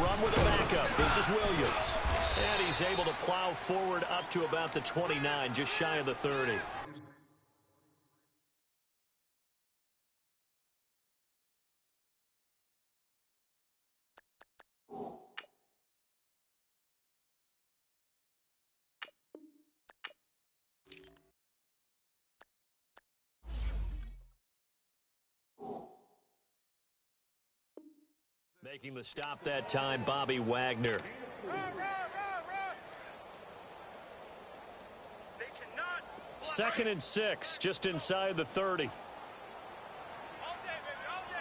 run with a backup. This is Williams. And he's able to plow forward up to about the 29, just shy of the 30. Making the stop that time, Bobby Wagner. Second and 6, just inside the 30. All day, baby, all day.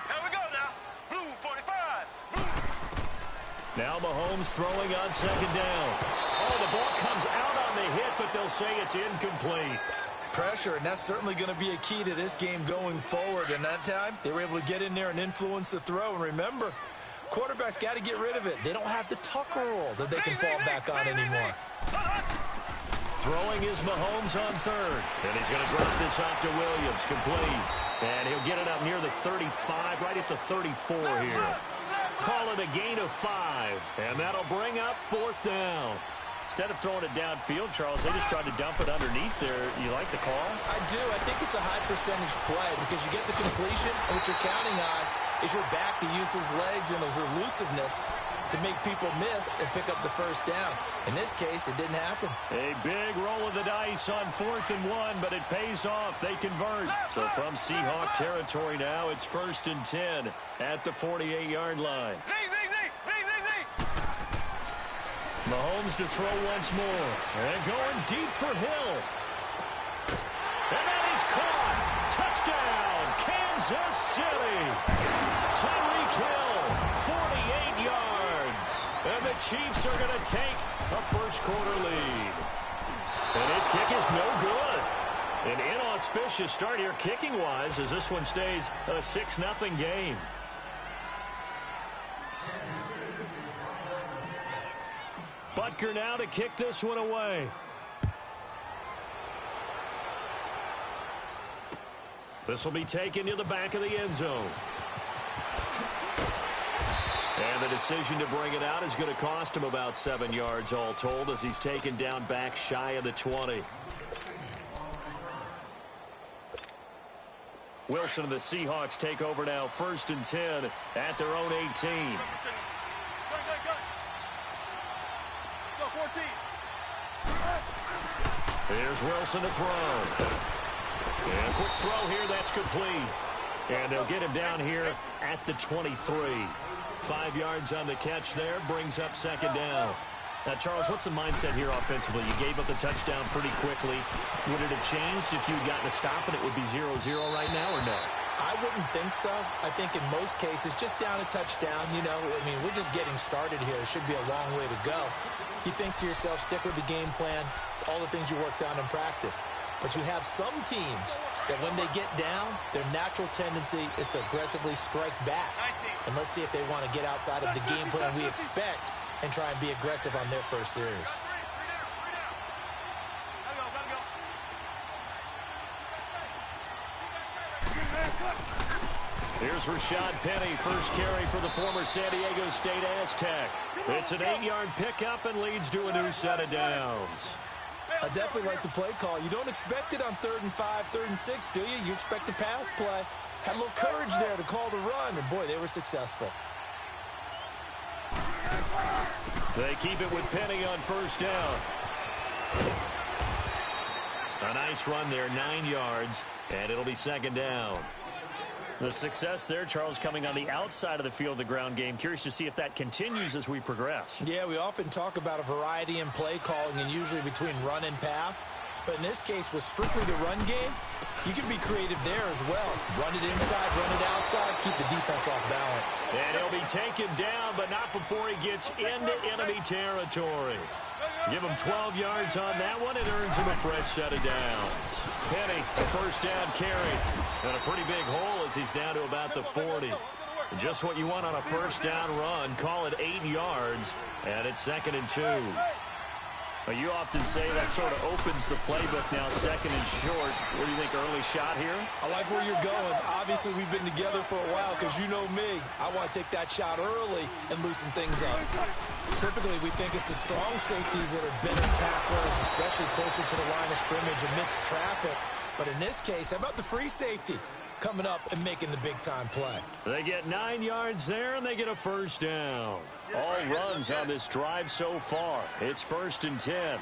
Here we go now. Blue 45. Blue. Now Mahomes throwing on second down. Oh, the ball comes out on the hit, but they'll say it's incomplete. Pressure, and that's certainly going to be a key to this game going forward. And that time, they were able to get in there and influence the throw. And remember, quarterbacks got to get rid of it. They don't have the Tucker rule that they can fall back on anymore. Throwing is Mahomes on third. And he's going to drop this off to Williams, complete. And he'll get it up near the 35, right at the 34 here. Call it a gain of 5. And that'll bring up fourth down. Instead of throwing it downfield, Charles, they just tried to dump it underneath there. You like the call? I do. I think it's a high percentage play because you get the completion, and what you're counting on is your back to use his legs and his elusiveness to make people miss and pick up the first down. In this case, it didn't happen. A big roll of the dice on 4th and 1, but it pays off. They convert. So from Seahawk territory now, it's 1st and 10 at the 48-yard line. Mahomes to throw once more. And going deep for Hill. And that is caught. Touchdown, Kansas City. Tyreek Hill, 48 yards. And the Chiefs are going to take a first-quarter lead. And his kick is no good. An inauspicious start here kicking-wise as this one stays a 6-0 game. Butker now to kick this one away. This will be taken to the back of the end zone. And the decision to bring it out is going to cost him about 7 yards all told as he's taken down back shy of the 20. Wilson and the Seahawks take over now 1st and 10 at their own 18. Here's Wilson to throw. And a quick throw here, that's complete. And they'll get him down here at the 23. 5 yards on the catch there, brings up second down. Now, Charles, what's the mindset here offensively? You gave up the touchdown pretty quickly. Would it have changed if you'd gotten a stop and it would be 0-0 right now or no? I wouldn't think so. I think in most cases, just down a touchdown, you know, I mean, we're just getting started here. It should be a long way to go. You think to yourself, stick with the game plan, all the things you worked on in practice. But you have some teams that when they get down, their natural tendency is to aggressively strike back. And let's see if they want to get outside of the game plan we expect and try and be aggressive on their first series. Here's Rashad Penny, first carry for the former San Diego State Aztec. It's an 8-yard pickup and leads to a new set of downs. I definitely like the play call. You don't expect it on 3rd and 5, 3rd and 6, do you? You expect a pass play. Had a little courage there to call the run, and boy, they were successful. They keep it with Penny on first down. A nice run there, 9 yards, and it'll be second down. The success there, Charles, coming on the outside of the field, the ground game. Curious to see if that continues as we progress. Yeah, we often talk about a variety in play calling and usually between run and pass. But in this case, with strictly the run game, you can be creative there as well. Run it inside, run it outside, keep the defense off balance. And he'll be taken down, but not before he gets into enemy territory. Give him 12 yards on that one. It earns him a fresh set of downs. Penny, a first down carry. And a pretty big hole as he's down to about the 40. Just what you want on a first down run. Call it 8 yards. And it's 2nd and 2. Well, you often say that sort of opens the playbook now, second and short. What do you think, early shot here? I like where you're going. Obviously, we've been together for a while because you know me. I want to take that shot early and loosen things up. Typically, we think it's the strong safeties that are better tacklers, especially closer to the line of scrimmage amidst traffic. But in this case, how about the free safety coming up and making the big-time play? They get 9 yards there, and they get a first down. All runs on this drive so far. It's 1st and 10.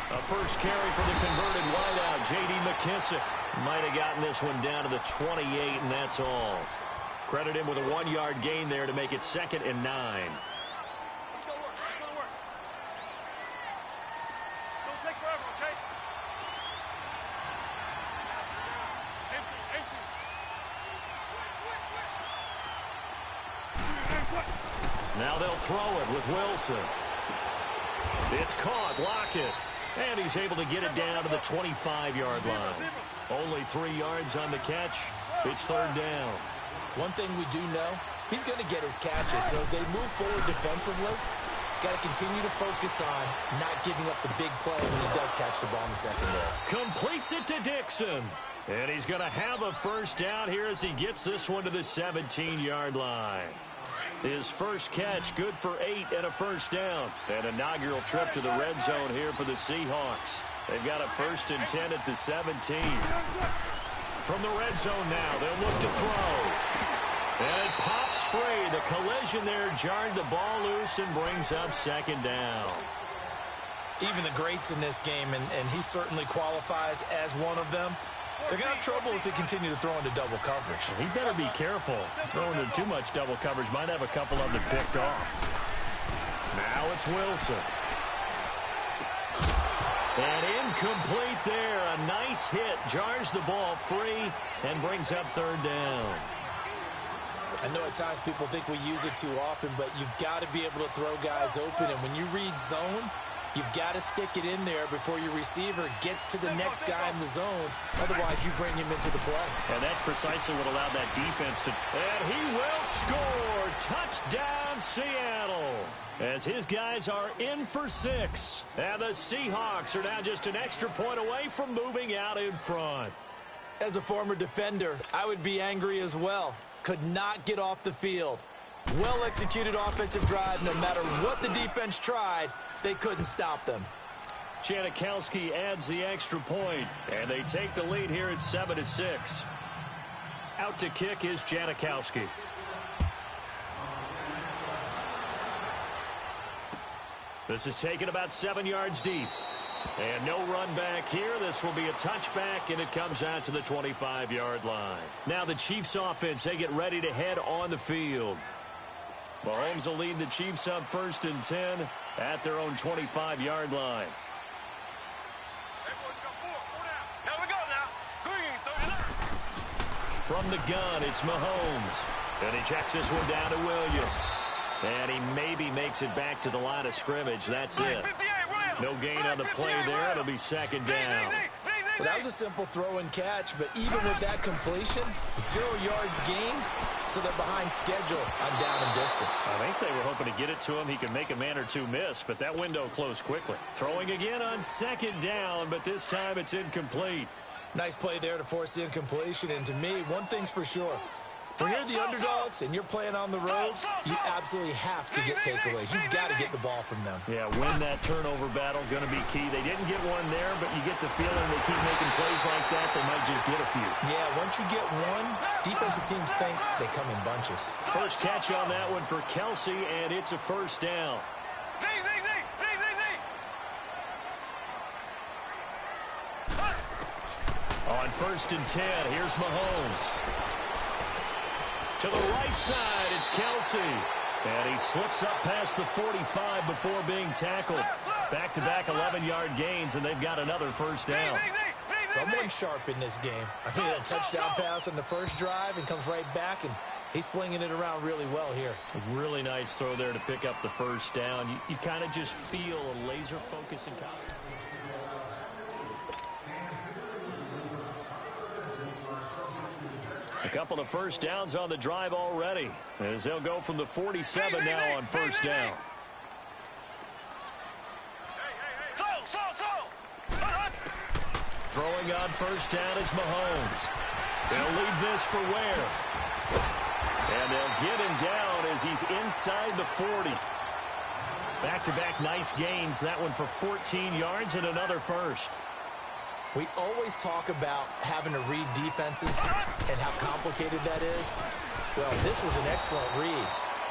A first carry for the converted wideout, J.D. McKissick. Might have gotten this one down to the 28, and that's all. Credit him with a 1-yard gain there to make it 2nd and 9. Now they'll throw it with Wilson. It's caught, Lockett. And he's able to get it down to the 25-yard line. Only 3 yards on the catch. It's 3rd down. One thing we do know, he's going to get his catches. So as they move forward defensively, got to continue to focus on not giving up the big play when he does catch the ball in the secondary. Completes it to Dixon. And he's going to have a first down here as he gets this one to the 17-yard line. His first catch, good for 8 and a first down. An inaugural trip to the red zone here for the Seahawks. They've got a 1st and 10 at the 17. From the red zone now, they'll look to throw. And it pops free. The collision there jarred the ball loose and brings up 2nd down. Even the greats in this game, and he certainly qualifies as one of them, they're going to have trouble if they continue to throw into double coverage. He better be careful. Throwing into too much double coverage might have a couple of them picked off. Now it's Wilson. And incomplete there. A nice hit. Jars the ball free and brings up 3rd down. I know at times people think we use it too often, but you've got to be able to throw guys open. And when you read zone, you've got to stick it in there before your receiver gets to the next guy in the zone. Otherwise, you bring him into the play. And that's precisely what allowed that defense to... And he will score! Touchdown, Seattle! As his guys are in for 6. And the Seahawks are now just an extra point away from moving out in front. As a former defender, I would be angry as well. Could not get off the field. Well-executed offensive drive. No matter what the defense tried, they couldn't stop them. Janikowski adds the extra point, and they take the lead here at 7-6. Out to kick is Janikowski. This is taken about 7 yards deep. And no run back here. This will be a touchback, and it comes out to the 25-yard line. Now the Chiefs offense, they get ready to head on the field. Mahomes will lead the Chiefs up 1st and 10 at their own 25-yard line. Here we go now. Green, 39. From the gun, it's Mahomes. And he checks this one down to Williams. And he maybe makes it back to the line of scrimmage. That's it. No gain on the play there. It'll be 2nd down. Well, that was a simple throw and catch, but even with that completion, 0 yards gained, so they're behind schedule on down and distance. I think they were hoping to get it to him. He could make a man or two miss, but that window closed quickly. Throwing again on 2nd down, but this time it's incomplete. Nice play there to force the incompletion, and to me, one thing's for sure. When you're the underdogs and you're playing on the road, you absolutely have to get takeaways. You've got to get the ball from them. Yeah, win that turnover battle, going to be key. They didn't get one there, but you get the feeling they keep making plays like that, they might just get a few. Yeah, once you get one, defensive teams think they come in bunches. First catch on that one for Kelsey, and it's a 1st down. On 1st and 10, here's Mahomes. To the right side, it's Kelsey. And he slips up past the 45 before being tackled. Back-to-back 11-yard gains, and they've got another 1st down. Someone sharp in this game. I mean, a touchdown pass on the first drive and comes right back, and he's flinging it around really well here. A really nice throw there to pick up the 1st down. You kind of just feel a laser focus and confidence. Couple of first downs on the drive already, as they'll go from the 47 now on first down. Throwing on first down is Mahomes. They'll leave this for Ware. And they'll get him down as he's inside the 40. Back-to-back nice gains. That one for 14 yards and another first. We always talk about having to read defenses and how complicated that is. Well, this was an excellent read.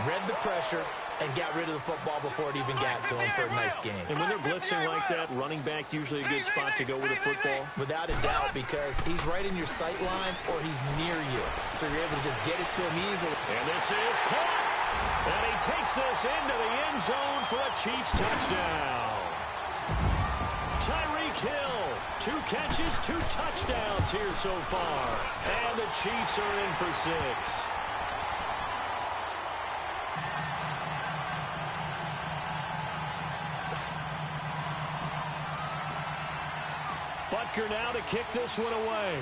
Read the pressure and got rid of the football before it even got to him for a nice game. And when they're blitzing like that, running back usually a good spot to go with the football? Without a doubt, because he's right in your sight line or he's near you. So you're able to just get it to him easily. And this is caught. And he takes this into the end zone for a Chiefs touchdown. Tyreek Hill, 2 catches, 2 touchdowns here so far. And the Chiefs are in for 6. Butker now to kick this one away.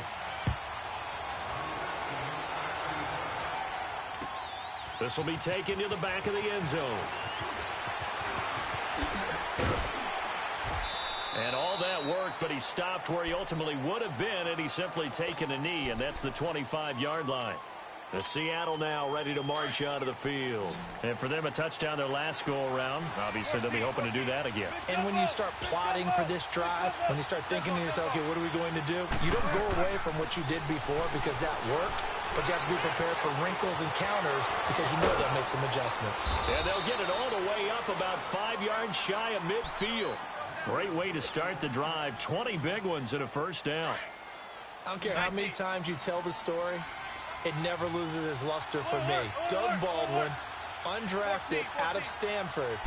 This will be taken to the back of the end zone. And all that work, but he stopped where he ultimately would have been, and he's simply taken a knee, and that's the 25-yard line. The Seattle now ready to march onto the field. And for them, a touchdown their last go-around. Obviously, they'll be hoping to do that again. And when you start plotting for this drive, when you start thinking to yourself, okay, what are we going to do? You don't go away from what you did before because that worked, but you have to be prepared for wrinkles and counters because you know they'll make some adjustments. And they'll get it all the way up about 5 yards shy of midfield. Great way to start the drive. 20 big ones and a first down. I don't care how many times you tell the story, it never loses its luster for me. Doug Baldwin, undrafted out of Stanford,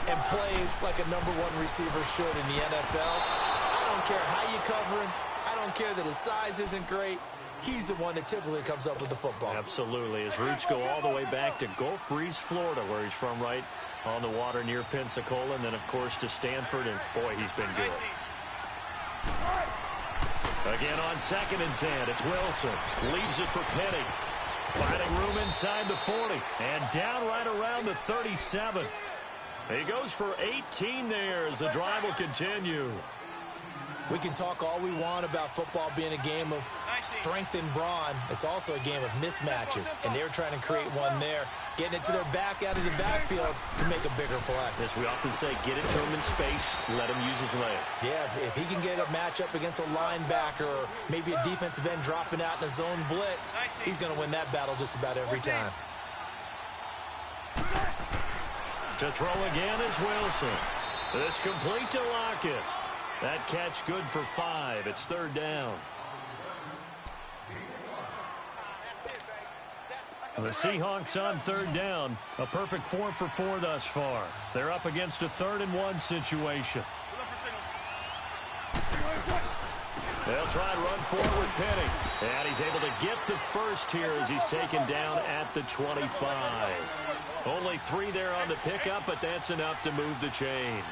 and plays like a #1 receiver should in the NFL. I don't care how you cover him. I don't care that his size isn't great. He's the one that typically comes up with the football. Absolutely. His roots go all the way back to Gulf Breeze, Florida, where he's from, right on the water near Pensacola, and then, of course, to Stanford, and, boy, he's been good. Again on 2nd and 10, it's Wilson. Leaves it for Penny. Finding room inside the 40, and down right around the 37. He goes for 18 there as the drive will continue. We can talk all we want about football being a game of strength and brawn. It's also a game of mismatches, and they're trying to create one there, getting it to their back out of the backfield to make a bigger play. As we often say, get it to him in space, let him use his leg. Yeah, if he can get a matchup against a linebacker or maybe a defensive end dropping out in a zone blitz, he's going to win that battle just about every time. To throw again is Wilson. This complete to Lockett. That catch good for 5. It's 3rd down. The Seahawks on 3rd down. A perfect 4 for 4 thus far. They're up against a 3rd and 1 situation. They'll try and run forward with Penny. And he's able to get the first here as he's taken down at the 25. Only 3 there on the pickup, but that's enough to move the chains.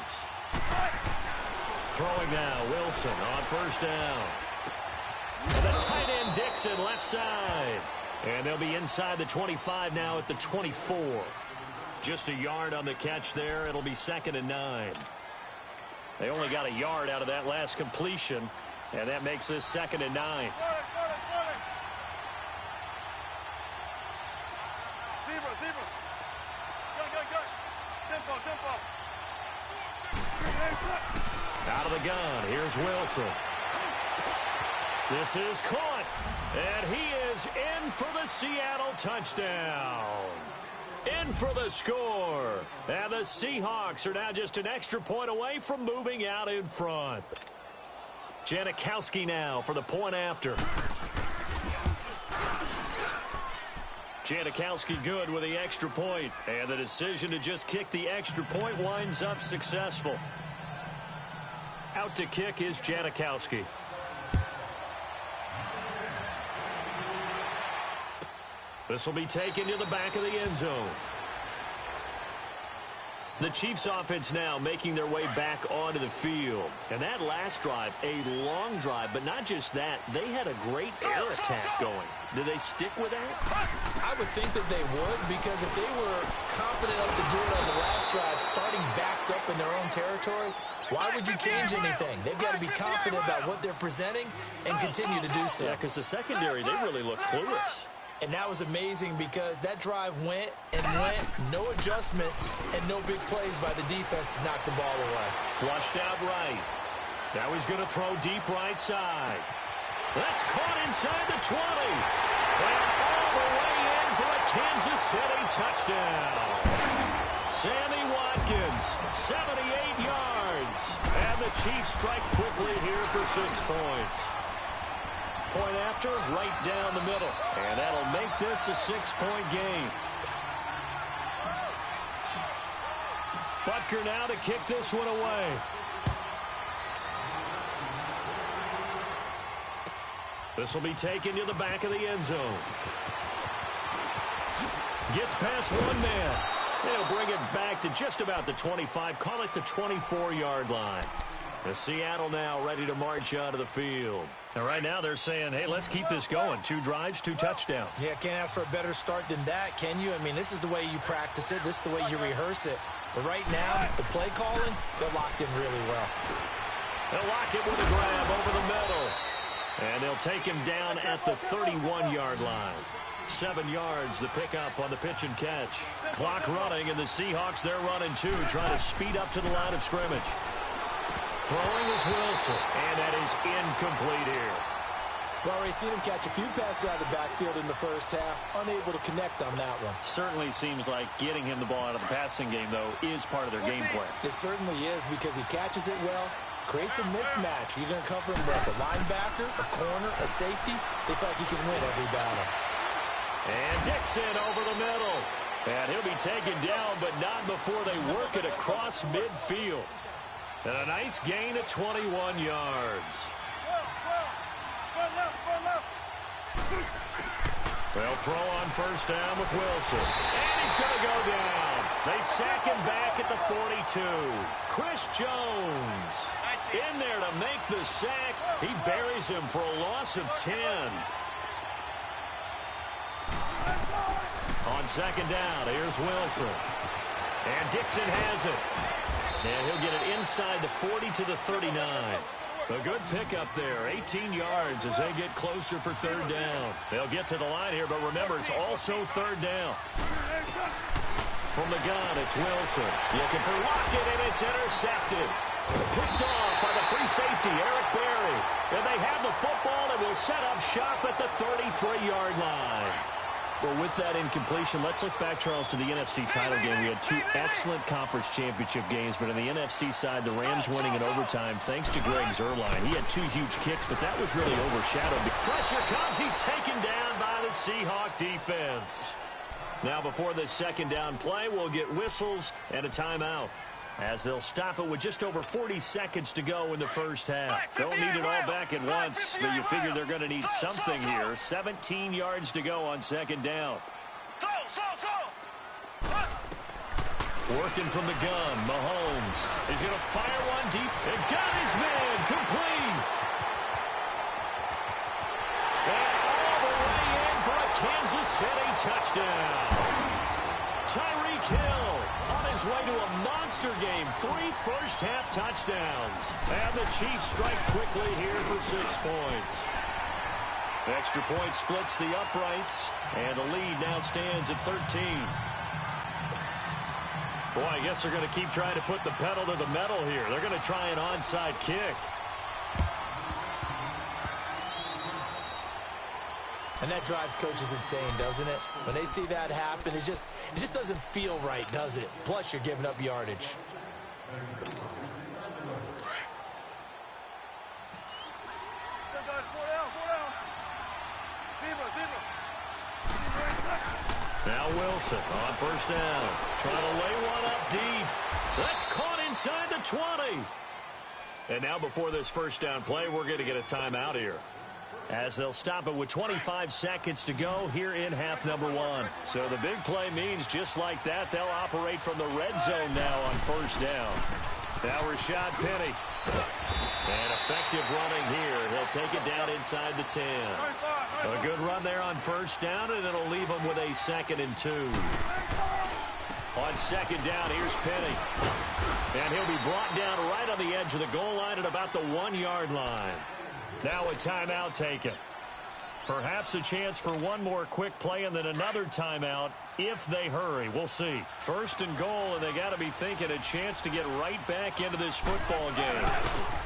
Throwing now, Wilson on 1st down. And the tight end Dixon left side. And they'll be inside the 25 now at the 24. Just a yard on the catch there. It'll be 2nd and 9. They only got a yard out of that last completion, and that makes this 2nd and 9. Out of the gun, here's Wilson. This is caught, and he is in for the Seattle touchdown. In for the score. And the Seahawks are now just an extra point away from moving out in front. Janikowski now for the point after. Janikowski good with the extra point, and the decision to just kick the extra point winds up successful. Out to kick is Janikowski. This will be taken to the back of the end zone. The Chiefs offense now making their way back onto the field. And that last drive, a long drive, but not just that. They had a great air attack going. Do they stick with that? I would think that they would, because if they were confident enough to do it on the last drive, starting backed up in their own territory, why would you change anything? They've got to be confident about what they're presenting and continue to do so. Yeah, because the secondary, they really look clueless. And that was amazing because that drive went and went, no adjustments, and no big plays by the defense to knock the ball away. Flushed out right. Now he's going to throw deep right side. That's caught inside the 20. And all the way in for a Kansas City touchdown. Sammy Watkins, 78 yards. And the Chiefs strike quickly here for 6 points. Point after, right down the middle. And that'll make this a 6-point game. Butker now to kick this one away. This will be taken to the back of the end zone. Gets past one man. They'll bring it back to just about the 25. Call it the 24-yard line. The Seattle now ready to march out of the field. And right now they're saying, hey, let's keep this going. 2 drives, 2 touchdowns. Yeah, can't ask for a better start than that, can you? I mean, this is the way you practice it. This is the way you rehearse it. But right now, the play calling, they're locked in really well. They'll lock it with a grab over the middle. And they'll take him down at the 31-yard line. 7 yards, the pickup on the pitch and catch. Clock running, and the Seahawks, they're running too, trying to speed up to the line of scrimmage. Throwing is Wilson, and that is incomplete here. Well, we've seen him catch a few passes out of the backfield in the first half, unable to connect on that one. Certainly seems like getting him the ball out of the passing game, though, is part of their game plan. It certainly is, because he catches it well, creates a mismatch. You're going to cover him with a linebacker, a corner, a safety. They feel like he can win every battle. And Dixon over the middle. And he'll be taken down, but not before they work it across midfield. And a nice gain of 21 yards. They'll throw on first down with Wilson. And he's going to go down. They sack him back at the 42. Chris Jones in there to make the sack. He buries him for a loss of 10. On second down, here's Wilson. And Dixon has it. And he'll get it inside the 40 to the 39. A good pickup there, 18 yards as they get closer for third down. They'll get to the line here, but remember, it's also third down. From the gun, it's Wilson. Looking for Lockett, and it's intercepted. Picked off by the free safety, Eric Berry. And they have the football and will set up shop at the 33-yard line. Well, with that incompletion, let's look back, Charles, to the NFC title game. We had 2 excellent conference championship games, but on the NFC side, the Rams winning in overtime thanks to Greg Zuerlein. He had 2 huge kicks, but that was really overshadowed. Pressure comes. He's taken down by the Seahawk defense. Now, before this second down play, we'll get whistles and a timeout, as they'll stop it with just over 40 seconds to go in the first half. Don't need it all back at once, but you figure they're going to need something here. 17 yards to go on second down. Working from the gun, Mahomes. He's going to fire one deep and got his man complete. And all the way in for a Kansas City touchdown. Tyreek Hill on his way to a monster game. 3 first-half touchdowns. And the Chiefs strike quickly here for 6 points. Extra point splits the uprights, and the lead now stands at 13. Boy, I guess they're going to keep trying to put the pedal to the metal here. They're going to try an onside kick. And that drives coaches insane, doesn't it? When they see that happen, it just doesn't feel right, does it? Plus, you're giving up yardage. Now Wilson on first down. Trying to lay one up deep. That's caught inside the 20. And now before this first down play, we're going to get a timeout here. as they'll stop it with 25 seconds to go here in half number one. So the big play means just like that, they'll operate from the red zone now on first down. Now Rashad Penny. And effective running here. He'll take it down inside the 10. A good run there on first down, and it'll leave him with a 2nd and 2. On second down, here's Penny. And he'll be brought down right on the edge of the goal line at about the 1-yard line. Now a timeout taken. Perhaps a chance for one more quick play and then another timeout if they hurry. We'll see. 1st and goal, and they got to be thinking a chance to get right back into this football game.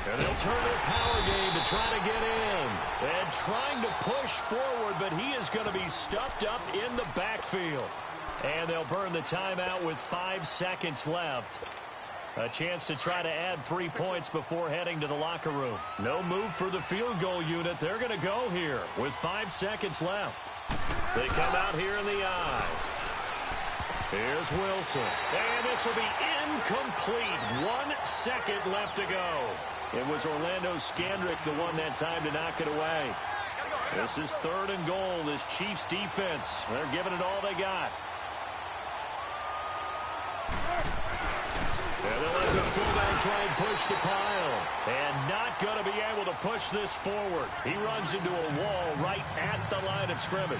And they'll turn their power game to try to get in. And trying to push forward, but he is going to be stuffed up in the backfield. And they'll burn the timeout with 5 seconds left. A chance to try to add 3 points before heading to the locker room. No move for the field goal unit. They're going to go here with 5 seconds left. They come out here in the eye. Here's Wilson. And this will be incomplete. 1 second left to go. It was Orlando Scandrick the one that time to knock it away. This is 3rd and goal. This Chiefs defense, they're giving it all they got. And they'll let the fullback try and push the pile. And not going to be able to push this forward. He runs into a wall right at the line of scrimmage.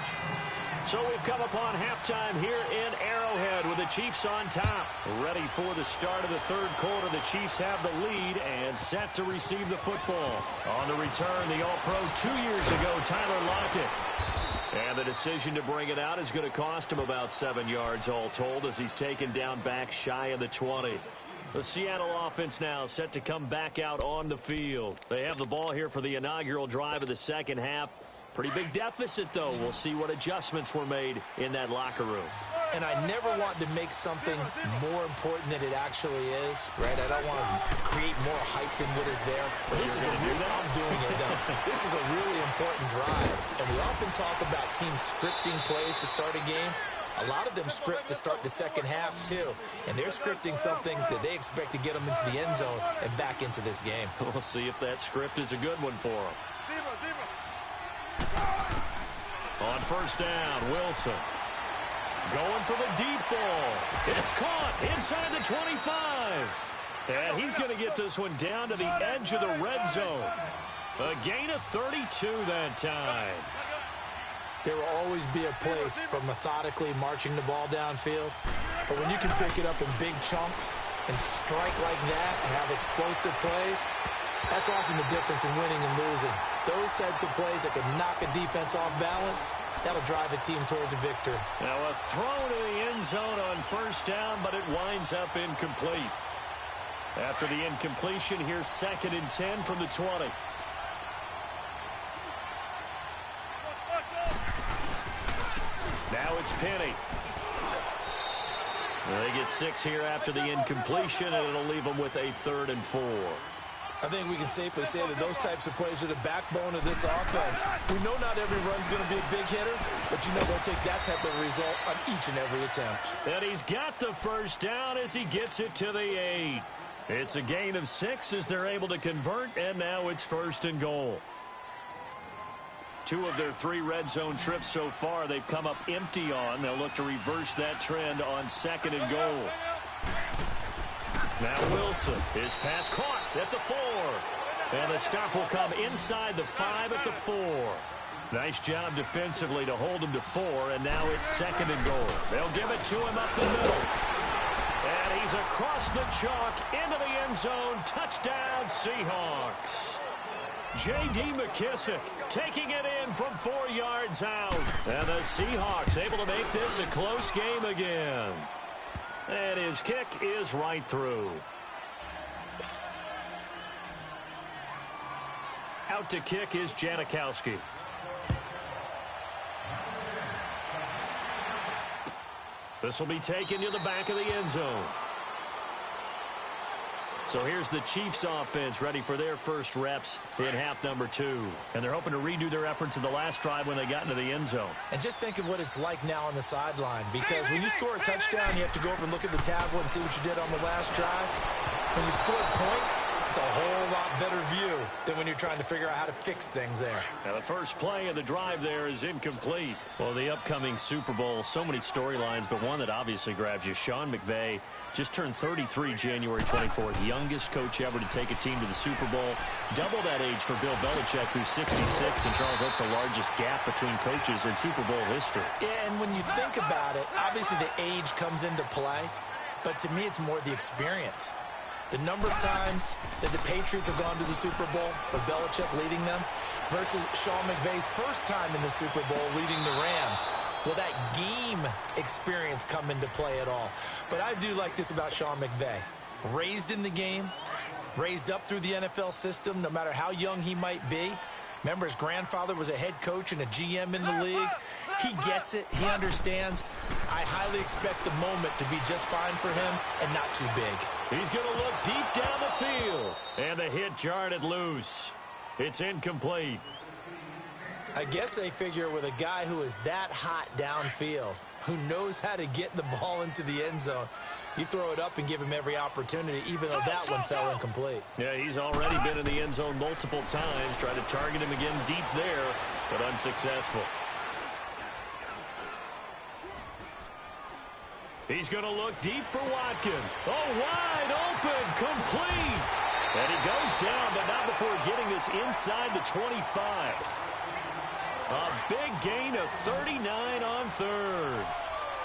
So we've come upon halftime here in Arrowhead with the Chiefs on top. Ready for the start of the 3rd quarter. The Chiefs have the lead and set to receive the football. On the return, the All-Pro 2 years ago, Tyler Lockett. And the decision to bring it out is going to cost him about 7 yards all told as he's taken down back shy of the 20. The Seattle offense now set to come back out on the field. They have the ball here for the inaugural drive of the second half. Pretty big deficit, though. We'll see what adjustments were made in that locker room. And I never want to make something more important than it actually is, right? I don't want to create more hype than what is there. But this is a real, I'm doing it, though. This is a really important drive. And we often talk about teams scripting plays to start a game. A lot of them script to start the second half, too. And they're scripting something that they expect to get them into the end zone and back into this game. We'll see if that script is a good one for them. On first down, Wilson. Going for the deep ball. It's caught inside the 25. And he's going to get this one down to the edge of the red zone. A gain of 32 that time. There will always be a place for methodically marching the ball downfield. But when you can pick it up in big chunks and strike like that and have explosive plays, that's often the difference in winning and losing. Those types of plays that can knock a defense off balance, that'll drive a team towards a victory. Now a throw to the end zone on first down, but it winds up incomplete. After the incompletion, here's 2nd and 10 from the 20. Now it's Penny. They get 6 here after the incompletion, and it'll leave them with a 3rd and 4. I think we can safely say that those types of plays are the backbone of this offense. We know not every run's going to be a big hitter, but you know they'll take that type of result on each and every attempt. And he's got the first down as he gets it to the 8. It's a gain of 6 as they're able to convert, and now it's 1st and goal. 2 of their 3 red zone trips so far they've come up empty on. They'll look to reverse that trend on 2nd and goal. Now Wilson, his pass caught at the 4. And the stop will come inside the 5 at the 4. Nice job defensively to hold him to 4, and now it's 2nd and goal. They'll give it to him up the middle. And he's across the chalk into the end zone. Touchdown, Seahawks. J.D. McKissick taking it in from 4 yards out. And the Seahawks able to make this a close game again. And his kick is right through. Out to kick is Janikowski. This will be taken to the back of the end zone. So here's the Chiefs offense ready for their first reps in half number 2. And they're hoping to redo their efforts in the last drive when they got into the end zone. And just think of what it's like now on the sideline, because when you score a touchdown, you have to go over and look at the tablet and see what you did on the last drive. When you score points, It's a whole lot better view than when you're trying to figure out how to fix things there. Now the first play of the drive there is incomplete. Well, the upcoming Super Bowl, so many storylines, but one that obviously grabs you. Sean McVay just turned 33 January 24th. Youngest coach ever to take a team to the Super Bowl. Double that age for Bill Belichick, who's 66. And, Charles, that's the largest gap between coaches in Super Bowl history. Yeah, and when you think about it, obviously the age comes into play. But to me, it's more the experience. The number of times that the Patriots have gone to the Super Bowl with Belichick leading them versus Sean McVay's first time in the Super Bowl leading the Rams. Will that game experience come into play at all? But I do like this about Sean McVay. Raised in the game, raised up through the NFL system, no matter how young he might be. Remember, his grandfather was a head coach and a GM in the league. He gets it. He understands. I highly expect the moment to be just fine for him and not too big. He's going to look deep down the field. And the hit jarred it loose. It's incomplete. I guess they figure with a guy who is that hot downfield, who knows how to get the ball into the end zone, you throw it up and give him every opportunity, even though that one fell incomplete. Yeah, he's already been in the end zone multiple times. Tried to target him again deep there, but unsuccessful. He's going to look deep for Watkins. Oh, wide open, complete. And he goes down, but not before getting this inside the 25. A big gain of 39 on third.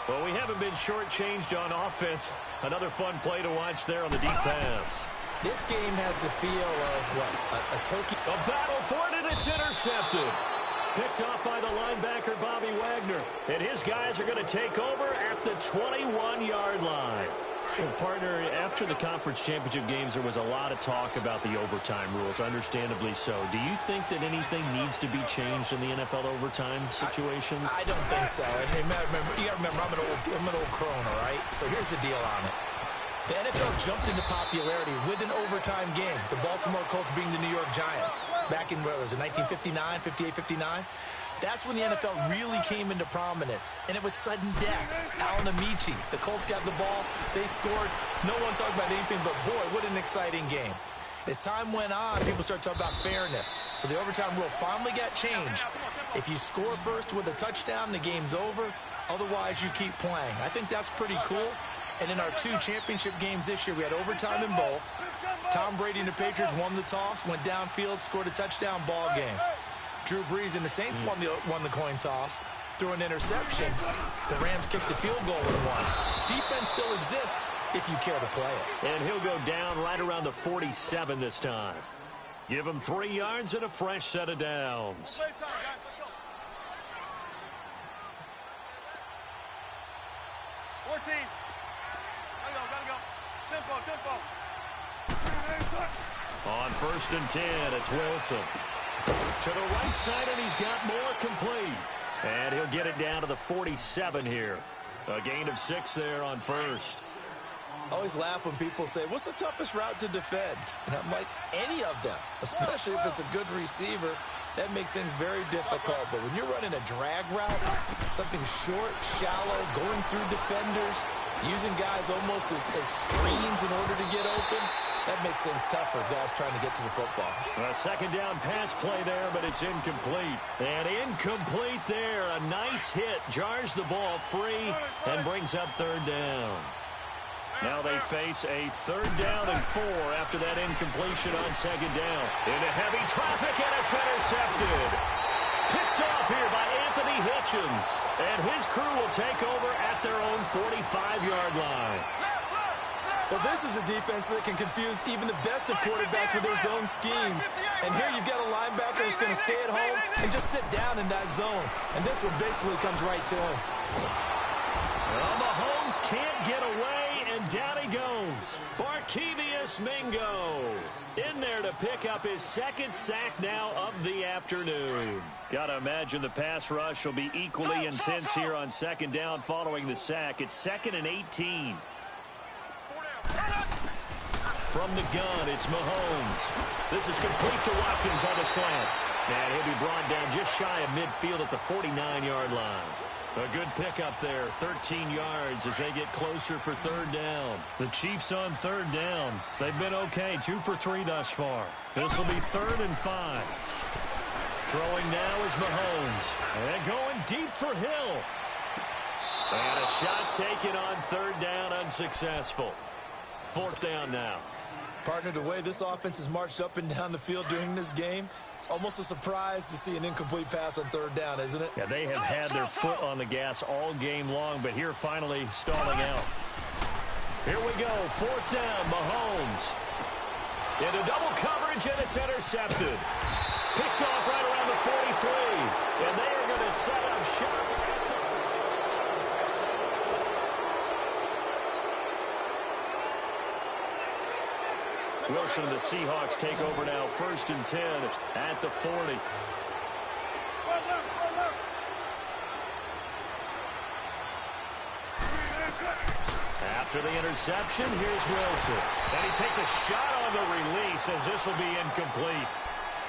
Well, we haven't been shortchanged on offense. Another fun play to watch there on the deep pass. This game has the feel of, what, a turkey? A battle for it, and it's intercepted. Picked off by the linebacker, Bobby Wagner. And his guys are going to take over at the 21-yard line. Well, partner, after the conference championship games, there was a lot of talk about the overtime rules, understandably so. Do you think that anything needs to be changed in the NFL overtime situation? I don't think so. And you got to remember, I'm an old crone, all right? So here's the deal on it. The NFL jumped into popularity with an overtime game, the Baltimore Colts being the New York Giants. Back in, what was it, 1959, 58, 59? That's when the NFL really came into prominence, and it was sudden death. Alan Amici, the Colts got the ball, they scored. No one talked about anything but, boy, what an exciting game. As time went on, people started talking about fairness. So the overtime rule finally got changed. If you score first with a touchdown, the game's over. Otherwise, you keep playing. I think that's pretty cool. And in our two championship games this year, we had overtime in both. Tom Brady and the Patriots won the toss, went downfield, scored a touchdown, ball game. Drew Brees and the Saints won the coin toss, threw an interception. The Rams kicked the field goal and won. Defense still exists if you care to play it. And he'll go down right around the 47 this time. Give him 3 yards and a fresh set of downs. 14. Gotta go. Tempo. On 1st and 10, it's Wilson. To the right side, and he's got more complete. And he'll get it down to the 47 here. A gain of 6 there on 1st. I always laugh when people say, what's the toughest route to defend? And I'm like, any of them, especially if it's a good receiver. That makes things very difficult. But when you're running a drag route, something short, shallow, going through defenders, using guys almost as screens in order to get open, that makes things tough for guys trying to get to the football. A second down pass play there, but it's incomplete. And incomplete there. A nice hit. Jars the ball free and brings up 3rd down. Now they face a 3rd down and 4 after that incompletion on 2nd down. Into heavy traffic, and it's intercepted. Picked off here by Anthony Hitchens. And his crew will take over at their own 45-yard line. Well, this is a defense that can confuse even the best of quarterbacks with their zone schemes. And here you've got a linebacker that's going to stay at home and just sit down in that zone. And this one basically comes right to him. Well, Mahomes can't get away, and down he goes. Barkevious Mingo in there to pick up his 2nd sack now of the afternoon. Got to imagine the pass rush will be equally intense here on 2nd down following the sack. It's 2nd and 18. From the gun, it's Mahomes. This is complete to Watkins on the slant. And he'll be brought down just shy of midfield at the 49-yard line. A good pickup there, 13 yards as they get closer for third down. The Chiefs on third down. They've been okay, 2 for 3 thus far. This will be 3rd and 5. Throwing now is Mahomes. And going deep for Hill. And a shot taken on third down, unsuccessful. 4th down now. Partner, the way this offense has marched up and down the field during this game, it's almost a surprise to see an incomplete pass on third down, isn't it? Yeah, they have had their foot on the gas all game long, but here finally stalling out. Here we go, 4th down, Mahomes. Into double coverage, and it's intercepted. Picked off right around the 43, and they are going to set up shop. Wilson and the Seahawks take over now, 1st and 10 at the 40. After the interception, here's Wilson. And he takes a shot on the release as this will be incomplete.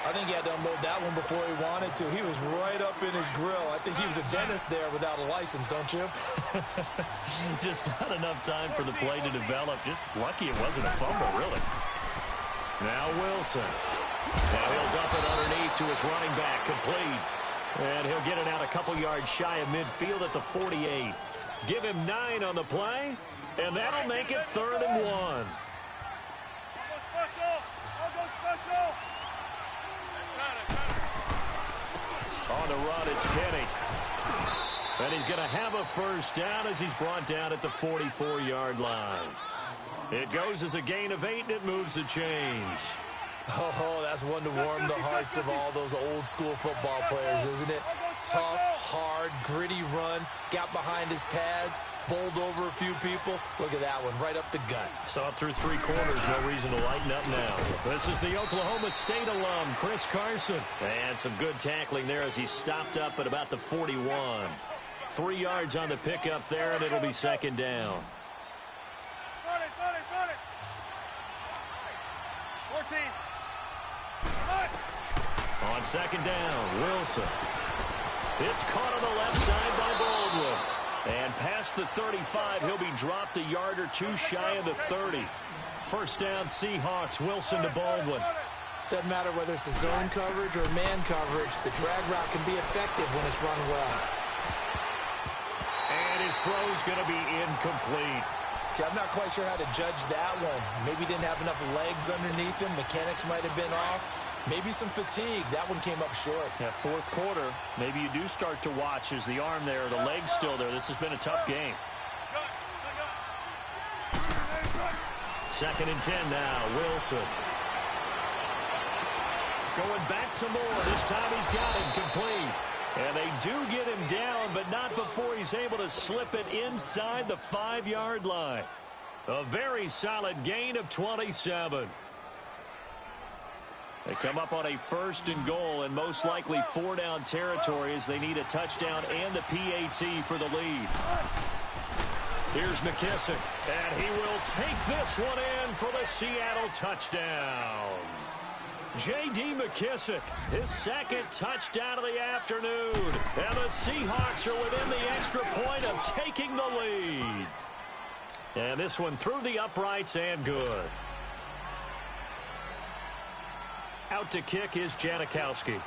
I think he had to unload that one before he wanted to. He was right up in his grill. I think he was a dentist there without a license, don't you? Just not enough time for the play to develop. Just lucky it wasn't a fumble, really. Now Wilson. Now he'll dump it underneath to his running back, complete. And he'll get it out a couple yards shy of midfield at the 48. Give him 9 on the play, and that'll make it 3rd and 1. On the run, it's Kenny. And he's going to have a 1st down as he's brought down at the 44-yard line. It goes as a gain of 8, and it moves the chains. Oh, that's one to warm the hearts of all those old-school football players, isn't it? Tough, hard, gritty run, got behind his pads, bowled over a few people. Look at that one, right up the gut. Saw it through 3 quarters, no reason to lighten up now. This is the Oklahoma State alum, Chris Carson. And some good tackling there as he stopped up at about the 41. 3 yards on the pickup there, and it'll be 2nd down. 14. On 2nd down, Wilson. It's caught on the left side by Baldwin. And past the 35, he'll be dropped a yard or 2 shy of the 30. 1st down, Seahawks, Wilson to Baldwin. Doesn't matter whether it's a zone coverage or man coverage, the drag route can be effective when it's run well. And his throw's going to be incomplete. See, I'm not quite sure how to judge that one. Maybe he didn't have enough legs underneath him. Mechanics might have been off. Maybe some fatigue. That one came up short. Yeah, 4th quarter, maybe you do start to watch as the arm there, the leg's still there. This has been a tough game. 2nd and 10 now, Wilson. Going back to Moore. This time he's got him complete. And they do get him down, but not before he's able to slip it inside the 5-yard line. A very solid gain of 27. They come up on a 1st and goal and most likely 4-down territory as they need a touchdown and a PAT for the lead. Here's McKissick, and he will take this one in for the Seattle touchdown. J.D. McKissick, his 2nd touchdown of the afternoon. And the Seahawks are within the extra point of taking the lead. And this one through the uprights and good. Out to kick is Janikowski.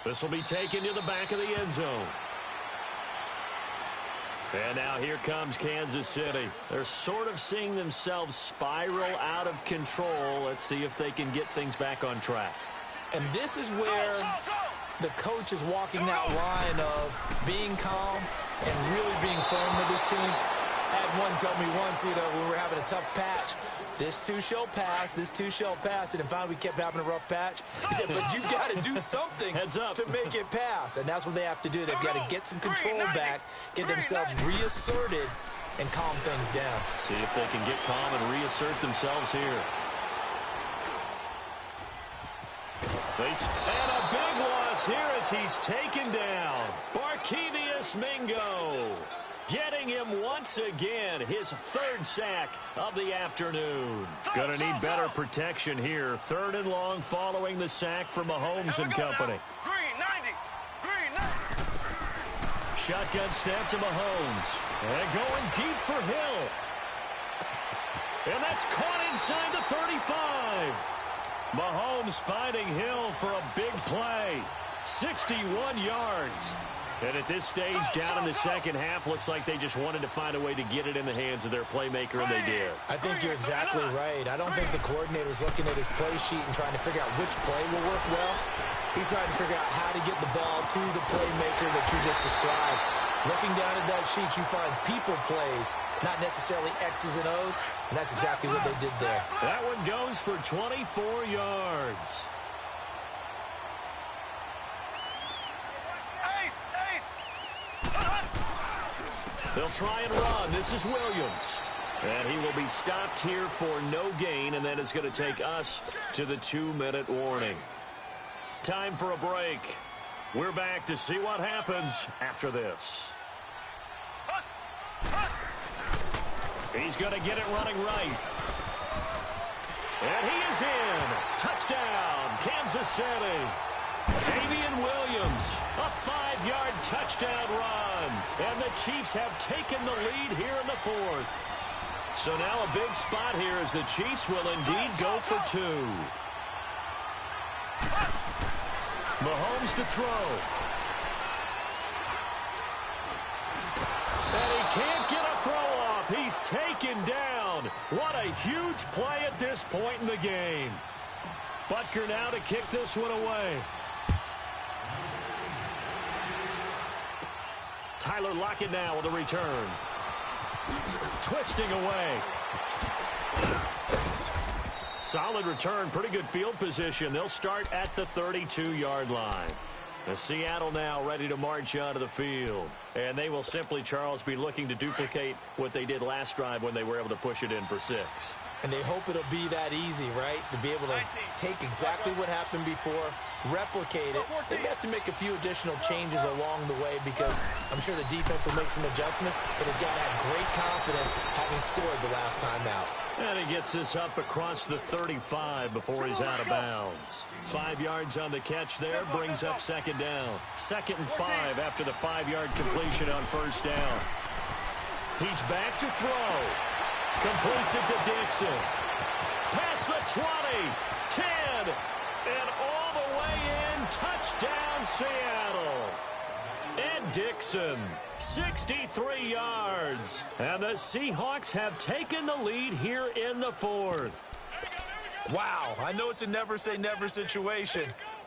This will be taken to the back of the end zone. And now here comes Kansas City. They're sort of seeing themselves spiral out of control. Let's see if they can get things back on track. And this is where the coach is walking that line of being calm and really being firm with his team. I had one tell me once, when we were having a tough patch, this too shall pass, this too shall pass. And finally we kept having a rough patch. He said, but you've got to do something to make it pass. And that's what they have to do. They've got to get some control back, get themselves reasserted, and calm things down. See if they can get calm and reassert themselves here. And a big loss here as he's taken down. Barkevious Mingo. Getting him once again, his third sack of the afternoon. Gonna need better protection here. 3rd and long following the sack from Mahomes and company. Green 90. Green 90. Shotgun snap to Mahomes. And going deep for Hill. And that's caught inside the 35. Mahomes finding Hill for a big play. 61 yards. And at this stage, down in the second half, looks like they just wanted to find a way to get it in the hands of their playmaker, and they did. I think you're exactly right. I don't think the coordinator's looking at his play sheet and trying to figure out which play will work well. He's trying to figure out how to get the ball to the playmaker that you just described. Looking down at that sheet, you find people plays, not necessarily X's and O's, and that's exactly what they did there. That one goes for 24 yards. They'll try and run. This is Williams. And he will be stopped here for no gain, and then it's going to take us to the 2-minute warning. Time for a break. We're back to see what happens after this. He's going to get it running right. And he is in. Touchdown, Kansas City. Damian Williams, a 5-yard touchdown run. And the Chiefs have taken the lead here in the 4th. So now a big spot here as the Chiefs will indeed go for 2. Mahomes to throw. And he can't get a throw off. He's taken down. What a huge play at this point in the game. Butker now to kick this one away. Tyler Lockett now with a return. Twisting away. Solid return, pretty good field position. They'll start at the 32-yard line. The Seattle now ready to march onto the field. And they will simply, Charles, be looking to duplicate what they did last drive when they were able to push it in for 6. And they hope it'll be that easy, right? To be able to take exactly what happened before, replicate it. They have to make a few additional changes along the way because I'm sure the defense will make some adjustments, but they've got to have great confidence having scored the last time out. And he gets this up across the 35 before he's out of bounds. 5 yards on the catch there, brings up 2nd down. 2nd and 5 after the 5-yard completion on 1st down. He's back to throw. Completes it to Dixon. Past the 20, 10, and all the way in. Touchdown, Seattle. And Dixon, 63 yards. And the Seahawks have taken the lead here in the 4th. Wow, I know it's a never-say-never situation,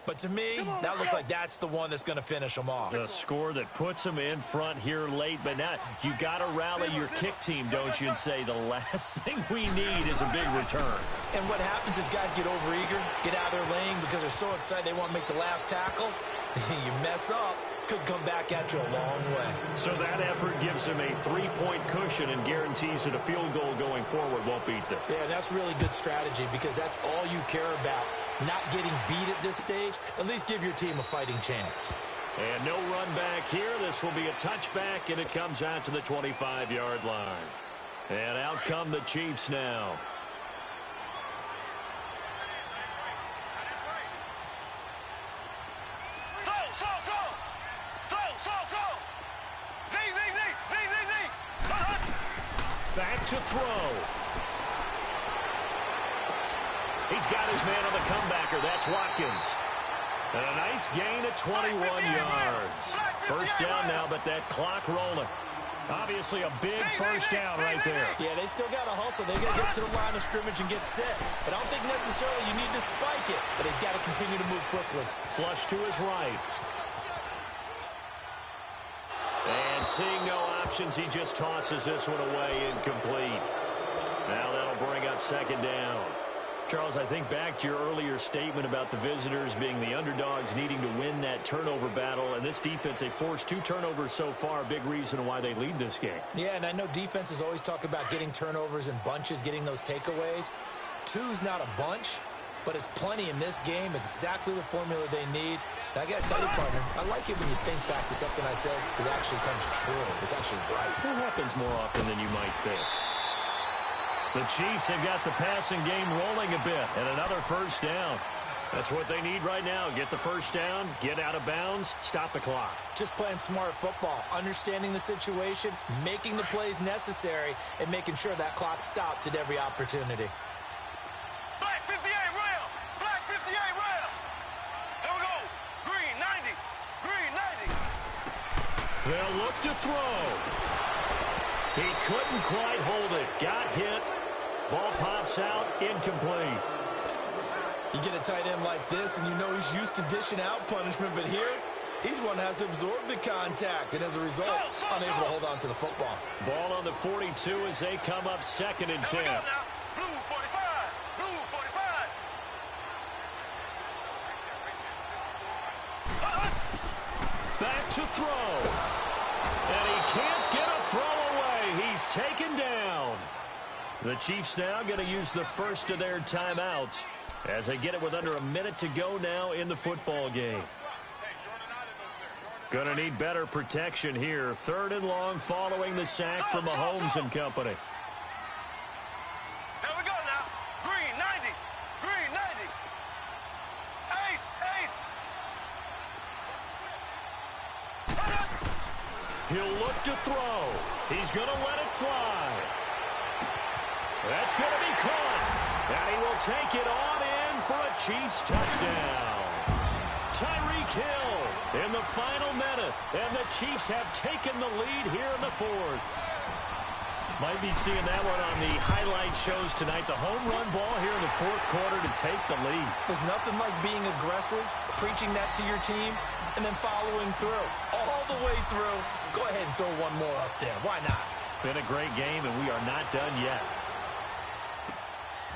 but to me, that looks like that's the one that's going to finish them off. The score that puts them in front here late, but now you got to rally your kick team, don't you, and say the last thing we need is a big return. And what happens is guys get overeager, get out of their lane because they're so excited they want to make the last tackle. You mess up, could come back at you a long way. So that effort gives them a 3-point cushion and guarantees that a field goal going forward won't beat them. Yeah, that's really good strategy because that's all you care about. Not getting beat at this stage, at least give your team a fighting chance. And no run back here. This will be a touchback, and it comes out to the 25-yard line. And out come the Chiefs now. Back to throw. He's got his man on the comebacker. That's Watkins. And a nice gain of 21 yards. 1st down now, but that clock rolling. Obviously a big 1st down right there. Yeah, they still got to hustle. They got to get to the line of scrimmage and get set. But I don't think necessarily you need to spike it. But they've got to continue to move quickly. Flush to his right. And seeing no options, he just tosses this one away incomplete. Now that'll bring up 2nd down. Charles, I think back to your earlier statement about the visitors being the underdogs needing to win that turnover battle. And this defense, they forced 2 turnovers so far, a big reason why they lead this game. Yeah, and I know defenses always talk about getting turnovers in bunches, getting those takeaways. 2's not a bunch, but it's plenty in this game, exactly the formula they need. Now, I got to tell you, partner, I like it when you think back to something I said that actually comes true. It's actually right. It happens more often than you might think. The Chiefs have got the passing game rolling a bit, and another first down. That's what they need right now. Get the first down, get out of bounds, stop the clock. Just playing smart football, understanding the situation, making the plays necessary, and making sure that clock stops at every opportunity. Black 58 rail. Black 58 rail. Here we go. Green 90. Green 90. They'll look to throw. He couldn't quite hold it. Got hit. Ball pops out. Incomplete. You get a tight end like this, and you know he's used to dishing out punishment, but here, he's one that has to absorb the contact, and as a result, unable to hold on to the football. Ball on the 42 as they come up 2nd and 10. Here we go now. Blue 45. Blue 45. Back to throw. And he can't get a throw away. He's taken down. The Chiefs now going to use the first of their timeouts as they get it with under a minute to go now in the football game. Going to need better protection here. 3rd and long following the sack from Mahomes and company. Here we go now. Green 90. Green 90. Ace. Ace. He'll look to throw. He's going to let it fly. That's going to be caught. And he will take it on in for a Chiefs touchdown. Tyreek Hill in the final minute. And the Chiefs have taken the lead here in the 4th. Might be seeing that one on the highlight shows tonight. The home run ball here in the 4th quarter to take the lead. There's nothing like being aggressive, preaching that to your team, and then following through. All the way through. Go ahead and throw one more up there. Why not? Been a great game, and we are not done yet.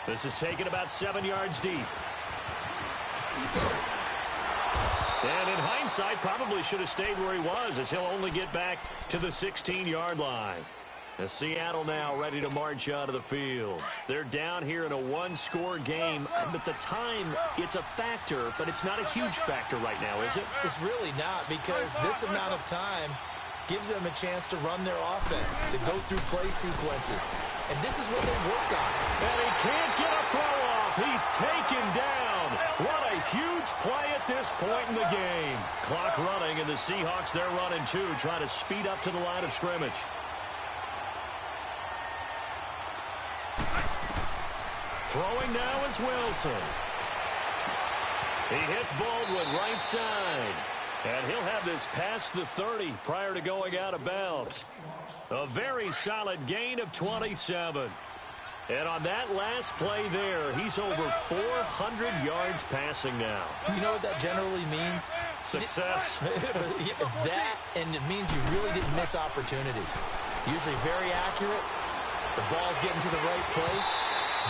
This is taken about 7 yards deep. And in hindsight, probably should have stayed where he was, as he'll only get back to the 16-yard line. As Seattle now ready to march out of the field. They're down here in a one-score game. But the time, it's a factor, but it's not a huge factor right now, is it? It's really not, because this amount of time gives them a chance to run their offense, to go through play sequences. And this is what they work on. And he can't get a throw off. He's taken down. What a huge play at this point in the game. Clock running, and the Seahawks, they're running too, trying to speed up to the line of scrimmage. Throwing now is Wilson. He hits Baldwin right side. And he'll have this past the 30 prior to going out of bounds. A very solid gain of 27. And on that last play there, he's over 400 yards passing now. You know what that generally means? Success. That, and it means you really didn't miss opportunities. Usually very accurate. The ball's getting to the right place.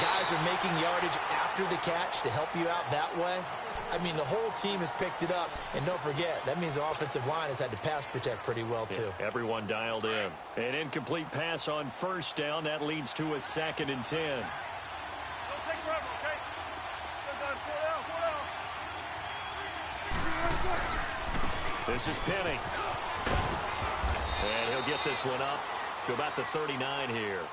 Guys are making yardage after the catch to help you out that way. I mean, the whole team has picked it up. And don't forget, that means the offensive line has had to pass protect pretty well, too. Yeah, everyone dialed in. An incomplete pass on first down. That leads to a 2nd and 10. Don't take forever, okay? Slow down. This is Penny. And he'll get this one up to about the 39 here.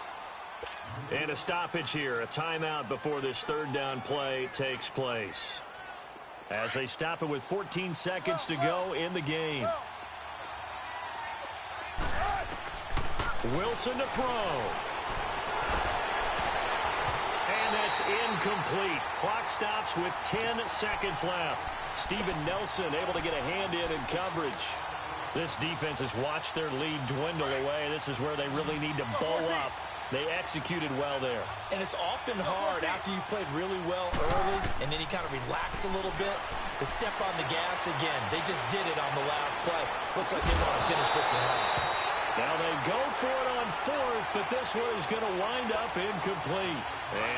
And a stoppage here, a timeout before this 3rd down play takes place. As they stop it with 14 seconds to go in the game. Wilson to throw. And that's incomplete. Clock stops with 10 seconds left. Steven Nelson able to get a hand in coverage. This defense has watched their lead dwindle away. This is where they really need to bow up. They executed well there. And it's often hard after you've played really well early and then you kind of relax a little bit to step on the gas again. They just did it on the last play. Looks like they want to finish this one off. Now they go for it on 4th, but this one is going to wind up incomplete.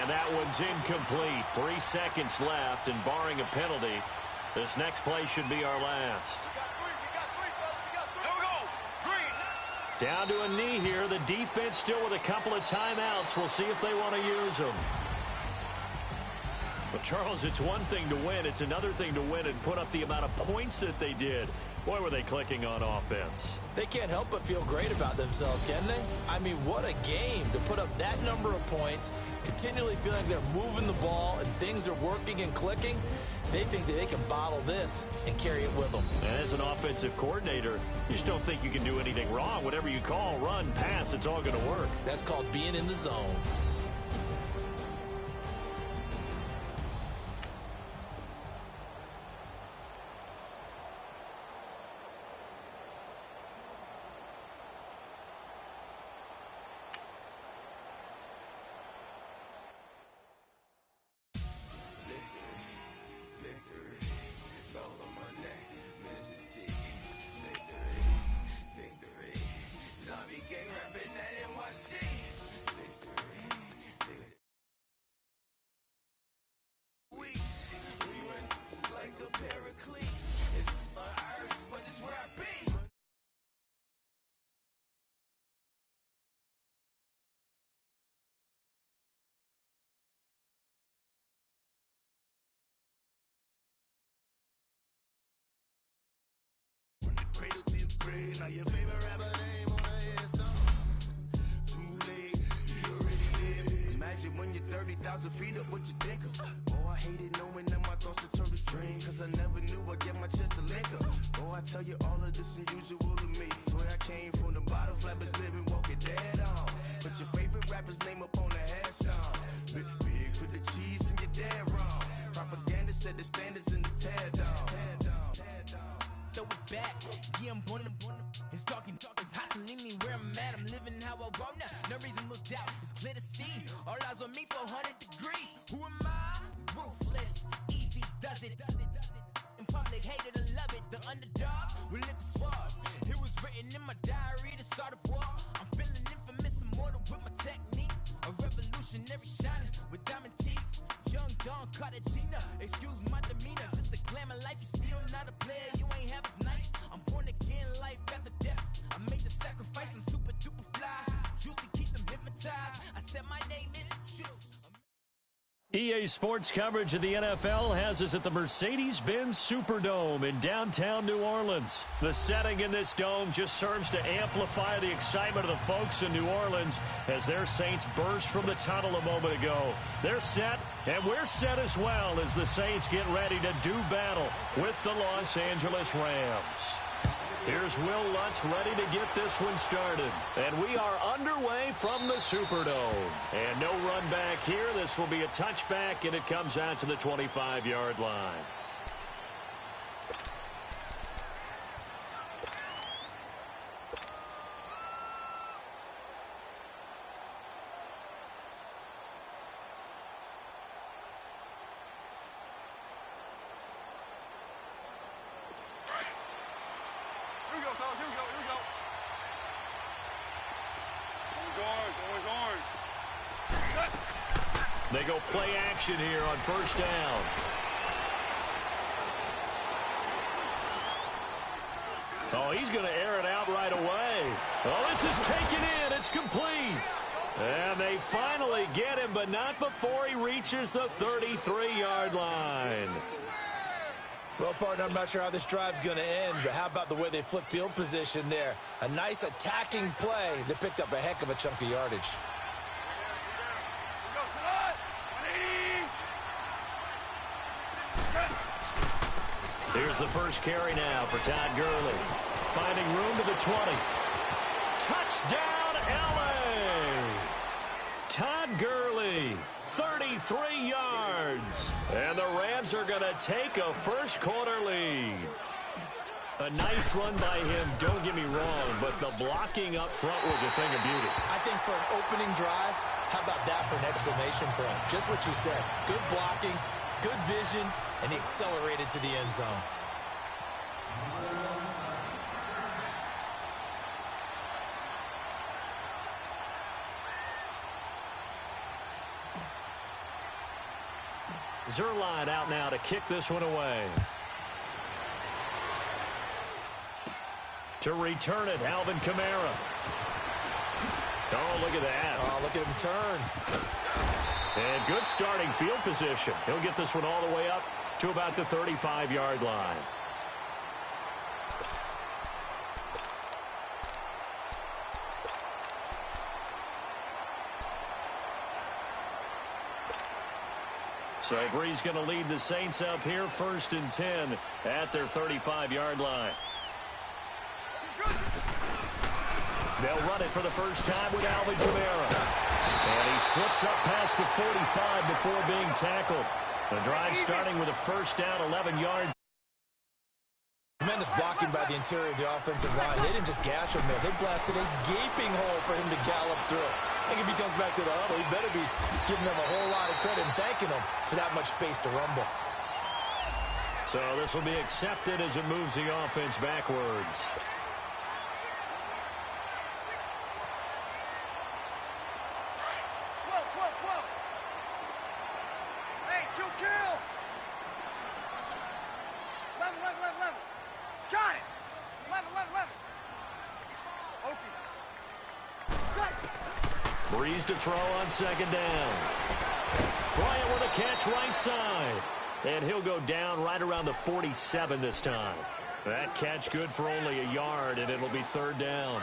And that one's incomplete. 3 seconds left, and barring a penalty, this next play should be our last. Down to a knee here. The defense still with a couple of timeouts. We'll see if they want to use them. Well, Charles, it's one thing to win. It's another thing to win and put up the amount of points that they did. Boy, were they clicking on offense. They can't help but feel great about themselves, can they? I mean, what a game to put up that number of points, continually feeling like they're moving the ball and things are working and clicking. They think that they can bottle this and carry it with them. And as an offensive coordinator, you just don't think you can do anything wrong. Whatever you call, run, pass, it's all going to work. That's called being in the zone. Cradle to the grave, now your favorite rapper name on the headstone. Too late, he already dead. Imagine when you're 30,000 feet up, what you think of? Oh, I hated knowing that my thoughts would turn to dream, cause I never knew I'd get my chance to link up. Oh, I tell you all of this unusual to me. Swear I came from the bottom, flappers living, walking dead on. Put your favorite rapper's name up on the headstone. Big for the cheese and you're dead wrong. Propaganda set the standards in the tear down. Throw it back, yeah, I'm born to it's talking, it's hustling me where I'm at. I'm living how I want now. No reason to look out, it's clear to see. All eyes on me for 100 degrees. Who am I? Ruthless, easy, does it. In public, hated and love it. The underdogs with liquor swabs. It was written in my diary to start a war. I'm feeling infamous, immortal with my technique. A revolutionary shining with diamond teeth. Young Don Cartagena, excuse my demeanor. This the glamour life, you still not a player. You ain't half as nice. I'm born again, life after death. I made the sacrifice, I'm super duper fly. Juicy, keep them hypnotized. I said my name is Juice. EA Sports coverage of the NFL has us at the Mercedes-Benz Superdome in downtown New Orleans. The setting in this dome just serves to amplify the excitement of the folks in New Orleans as their Saints burst from the tunnel a moment ago. They're set, and we're set as well as the Saints get ready to do battle with the Los Angeles Rams. Here's Will Lutz ready to get this one started. And we are underway from the Superdome. And no run back here. This will be a touchback, and it comes out to the 25-yard line. They go play action here on first down. Oh, he's going to air it out right away. Oh, this is taken in. It's complete. And they finally get him, but not before he reaches the 33-yard line. Well, partner, I'm not sure how this drive's going to end, but how about the way they flip field position there? A nice attacking play that picked up a heck of a chunk of yardage. Here's the first carry now for Todd Gurley. Finding room to the 20. Touchdown, L.A. Todd Gurley, 33 yards. And the Rams are going to take a first-quarter lead. A nice run by him, don't get me wrong, but the blocking up front was a thing of beauty. I think for an opening drive, how about that for an exclamation point? Just what you said. Good blocking, good vision, and he accelerated to the end zone. Zerline out now to kick this one away. To return it, Alvin Kamara. Oh, look at that. Oh, look at him turn. And good starting field position. He'll get this one all the way up to about the 35-yard line. So Bree's going to lead the Saints up here, 1st and 10 at their 35-yard line. They'll run it for the first time with Alvin Kamara. And he slips up past the 45 before being tackled. The drive starting with a first down, 11 yards. Tremendous blocking by the interior of the offensive line. They didn't just gash him there. They blasted a gaping hole for him to gallop through. I think if he comes back to the huddle, he better be giving them a whole lot of credit and thanking them for that much space to rumble. So this will be accepted as it moves the offense backwards. Breeze to throw on 2nd down. Bryant with a catch right side. And he'll go down right around the 47 this time. That catch good for only a yard, and it'll be 3rd down.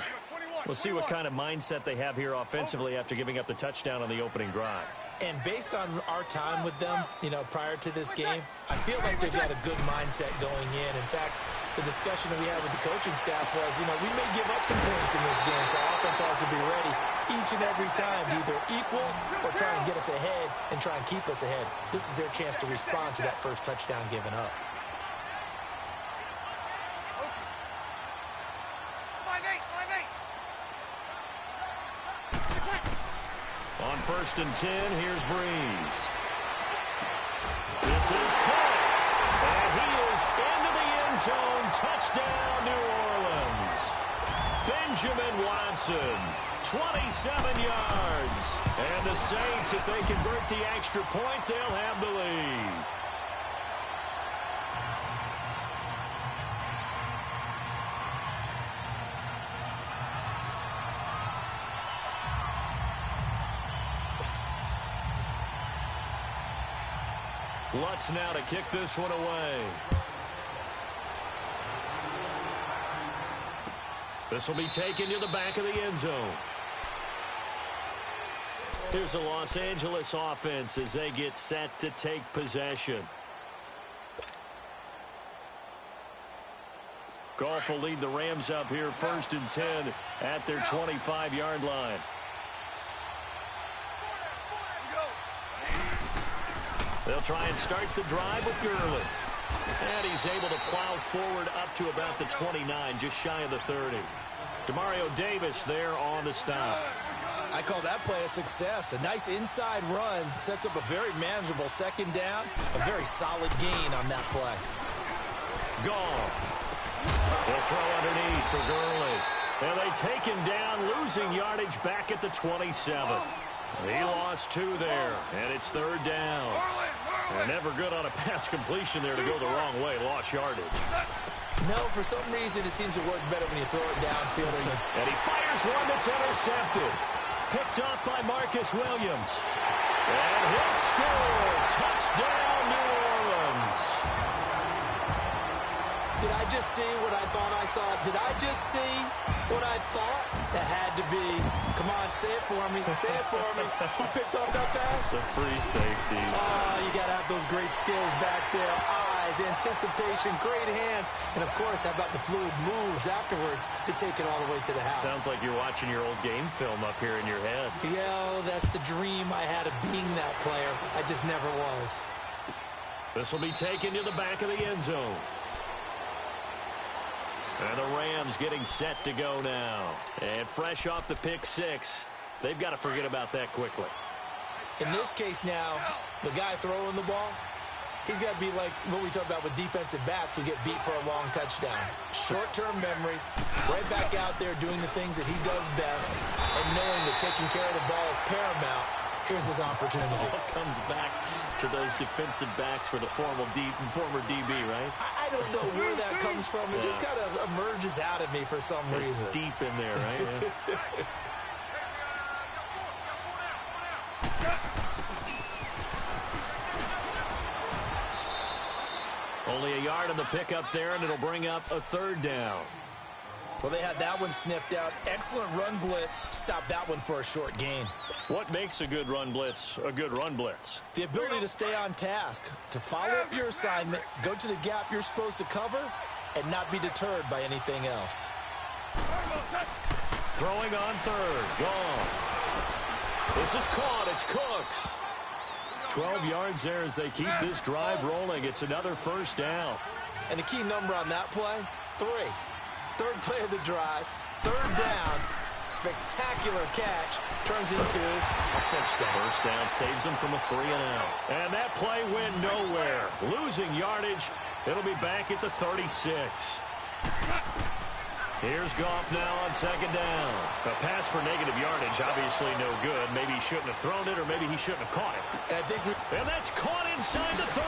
We'll see what kind of mindset they have here offensively after giving up the touchdown on the opening drive. And based on our time with them, prior to this game, I feel like they've got a good mindset going in. In fact, the discussion that we had with the coaching staff was, we may give up some points in this game, so our offense has to be ready each and every time to either equal or try and get us ahead and try and keep us ahead. This is their chance to respond to that first touchdown given up. On 1st and 10, here's Breeze. This is caught. And he is into the end zone. Touchdown, New Orleans. Benjamin Watson, 27 yards. And the Saints, if they convert the extra point, they'll have the lead. Lutz now to kick this one away. This will be taken to the back of the end zone. Here's the Los Angeles offense as they get set to take possession. Goff will lead the Rams up here, 1st and 10 at their 25-yard line. They'll try and start the drive with Gurley. And he's able to plow forward up to about the 29, just shy of the 30. Demario Davis there on the stop. I call that play a success. A nice inside run sets up a very manageable 2nd down. A very solid gain on that play. Goff. They'll throw underneath for Gurley. And they take him down, losing yardage back at the 27. He lost 2 there, and it's 3rd down. And never good on a pass completion there to go the wrong way. Lost yardage. No, for some reason, it seems to work better when you throw it downfield. And he fires one that's intercepted. Picked up by Marcus Williams. And he'll score. Touchdown, New Orleans. Did I just see what I thought I saw? Did I just see what I thought? That had to be. Come on, say it for me. Say it for me. Who picked up that pass? It's a free safety. Oh, you got to have those great skills back there. Eyes, anticipation, great hands. And, of course, how about the fluid moves afterwards to take it all the way to the house? Sounds like you're watching your old game film up here in your head. Yeah, that's the dream I had of being that player. I just never was. This will be taken to the back of the end zone. And the Rams getting set to go now. And fresh off the pick 6, they've got to forget about that quickly. In this case now, the guy throwing the ball, he's got to be like what we talk about with defensive backs who get beat for a long touchdown. Short-term memory, right back out there doing the things that he does best, and knowing that taking care of the ball is paramount. Here's his opportunity. It comes back to those defensive backs for the former DB, right? I don't know where that comes from. It just kind of emerges out of me for some reason. It's deep in there, right? Only a yard on the pickup there, and it'll bring up a third down. Well, they had that one sniffed out. Excellent run blitz. Stop that one for a short gain. What makes a good run blitz a good run blitz? The ability to stay on task, to follow up your assignment, go to the gap you're supposed to cover, and not be deterred by anything else. Throwing on third. Gone. This is caught. It's Cooks. 12 yards there as they keep this drive rolling. It's another first down. And the key number on that play, 3. Third play of the drive, third down, spectacular catch, turns into a first down. First down saves them from a 3-and-out. And that play went nowhere. Losing yardage. It'll be back at the 36. Here's Goff now on second down. A pass for negative yardage, obviously no good. Maybe he shouldn't have thrown it, or maybe he shouldn't have caught it. And that's caught inside the 35.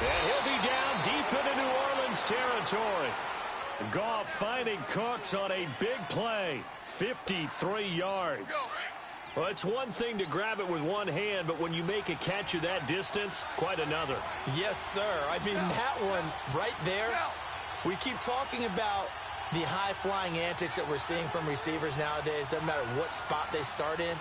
And he'll be down deep into New Orleans territory. Goff finding Cooks on a big play. 53 yards. Well, it's one thing to grab it with one hand, but when you make a catch of that distance, quite another. Yes, sir. I mean, that one right there, we keep talking about the high-flying antics that we're seeing from receivers nowadays. Doesn't matter what spot they start in.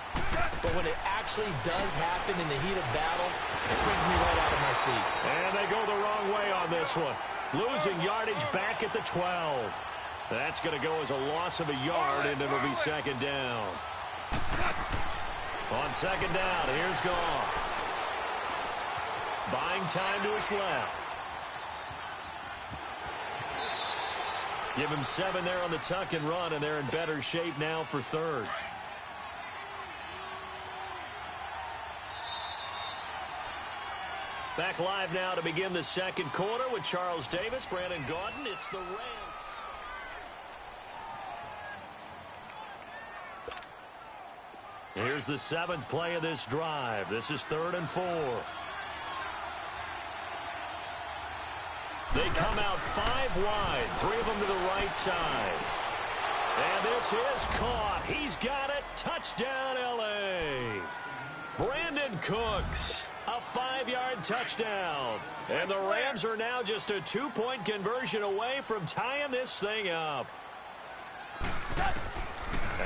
But when it actually does happen in the heat of battle, it brings me right out of my seat. And they go the wrong way on this one. Losing yardage back at the 12. That's going to go as a loss of a yard, and it'll be second down. On second down, here's Goff. Buying time to his left. Give him 7 there on the tuck and run, and they're in better shape now for third. Back live now to begin the second quarter with Charles Davis, Brandon Gaudin. It's the Rams. Here's the 7th play of this drive. This is 3rd and 4. They come out 5 wide, 3 of them to the right side. And this is caught. He's got it. Touchdown, L.A. Brandon Cooks. A 5-yard touchdown. And the Rams are now just a 2-point conversion away from tying this thing up.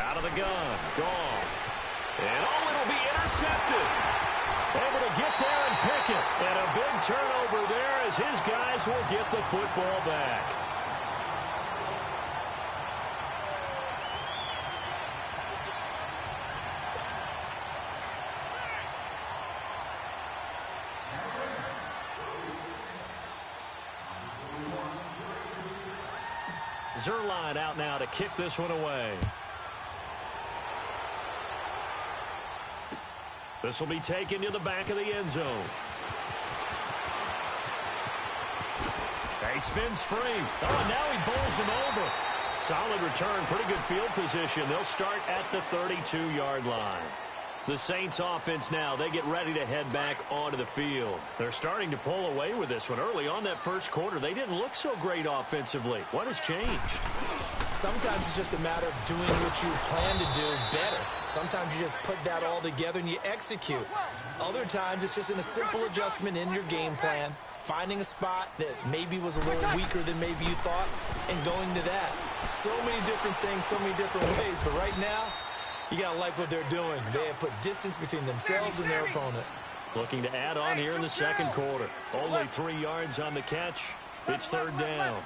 Out of the gun. Goff. And it'll be intercepted. Able to get there and pick it. And a big turnover there as his guys will get the football back. Zerline out now to kick this one away. This will be taken to the back of the end zone. He spins free. Oh, and now he bowls him over. Solid return, pretty good field position. They'll start at the 32-yard line. The Saints offense now, they get ready to head back onto the field. They're starting to pull away with this one. Early on that first quarter, they didn't look so great offensively. What has changed? Sometimes it's just a matter of doing what you plan to do better. Sometimes you just put that all together and you execute. Other times it's just a simple adjustment in your game plan, finding a spot that maybe was a little weaker than maybe you thought, and going to that. So many different things, so many different ways, but right now, you got to like what they're doing. They have put distance between themselves and their opponent. Looking to add on here in the second quarter. Only 3 yards on the catch. It's third down.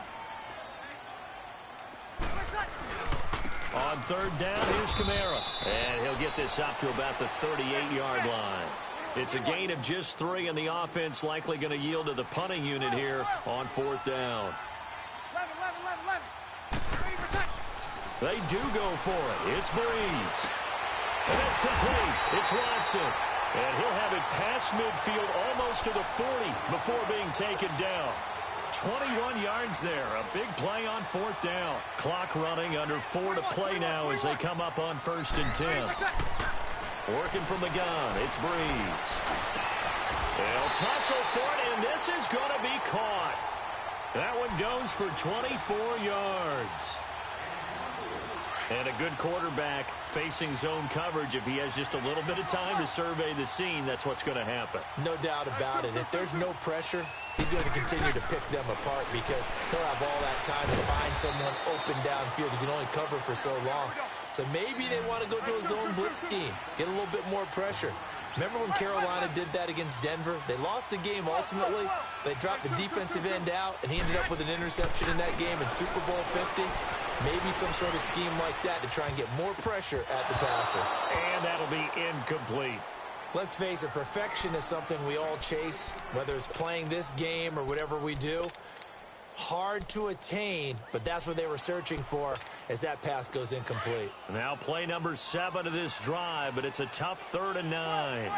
On third down, here's Kamara. And he'll get this up to about the 38-yard line. It's a gain of just 3, and the offense likely going to yield to the punting unit here on 4th down. 11. They do go for it. It's Breeze. And it's complete. It's Watson. And he'll have it past midfield almost to the 40 before being taken down. 21 yards there. A big play on 4th down. Clock running under 4 to play now as they come up on 1st and 10. Working from the gun. It's Breeze. They'll tussle for it, and this is going to be caught. That one goes for 24 yards. And a good quarterback facing zone coverage, if he has just a little bit of time to survey the scene, that's what's going to happen. No doubt about it. If there's no pressure, he's going to continue to pick them apart because he'll have all that time to find someone open downfield. He can only cover for so long. So maybe they want to go to a zone blitz scheme, get a little bit more pressure. Remember when Carolina did that against Denver? They lost the game ultimately. They dropped the defensive end out, and he ended up with an interception in that game in Super Bowl 50. Maybe some sort of scheme like that to try and get more pressure at the passer. And that'll be incomplete. Let's face it, perfection is something we all chase, whether it's playing this game or whatever we do. Hard to attain, but that's what they were searching for as that pass goes incomplete. Now play number 7 of this drive, but it's a tough 3rd and 9.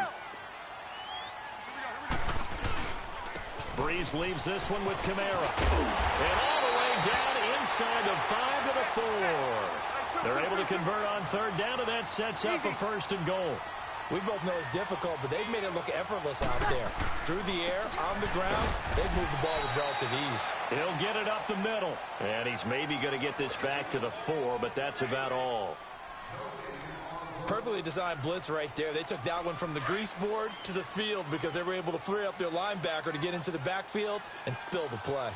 Breeze leaves this one with Kamara. And all the way down inside the 5 to the 4. They're able to convert on 3rd down, and that sets up a 1st and goal. We both know it's difficult, but they've made it look effortless out there. Through the air, on the ground, they've moved the ball with relative ease. He'll get it up the middle. And he's maybe going to get this back to the 4, but that's about all. Perfectly designed blitz right there. They took that one from the grease board to the field because they were able to free up their linebacker to get into the backfield and spill the play.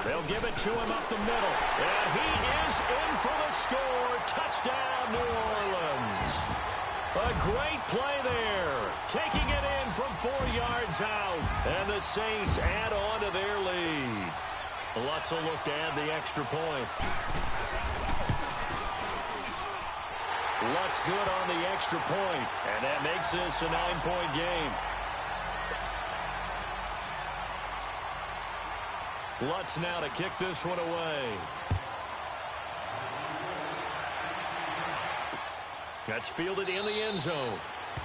They'll give it to him up the middle. And he is in for the score. Touchdown, New Orleans. A great play there. Taking it in from 4 yards out. And the Saints add on to their lead. Lutz will look to add the extra point. Lutz good on the extra point. And that makes this a 9-point game. Lutz now to kick this one away. That's fielded in the end zone.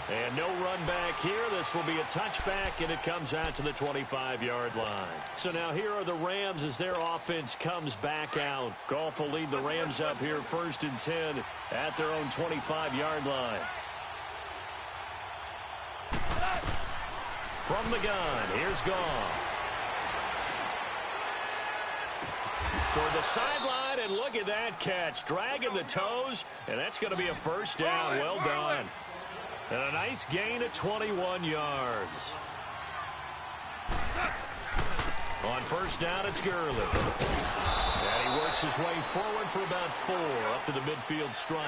And no run back here. This will be a touchback, and it comes out to the 25-yard line. So now here are the Rams as their offense comes back out. Goff will lead the Rams up here 1st and 10 at their own 25-yard line. From the gun, here's Goff. Toward the sideline, and look at that catch. Dragging the toes, and that's going to be a 1st down. Well done. And a nice gain of 21 yards. On 1st down, it's Gurley. And he works his way forward for about 4 up to the midfield stripe.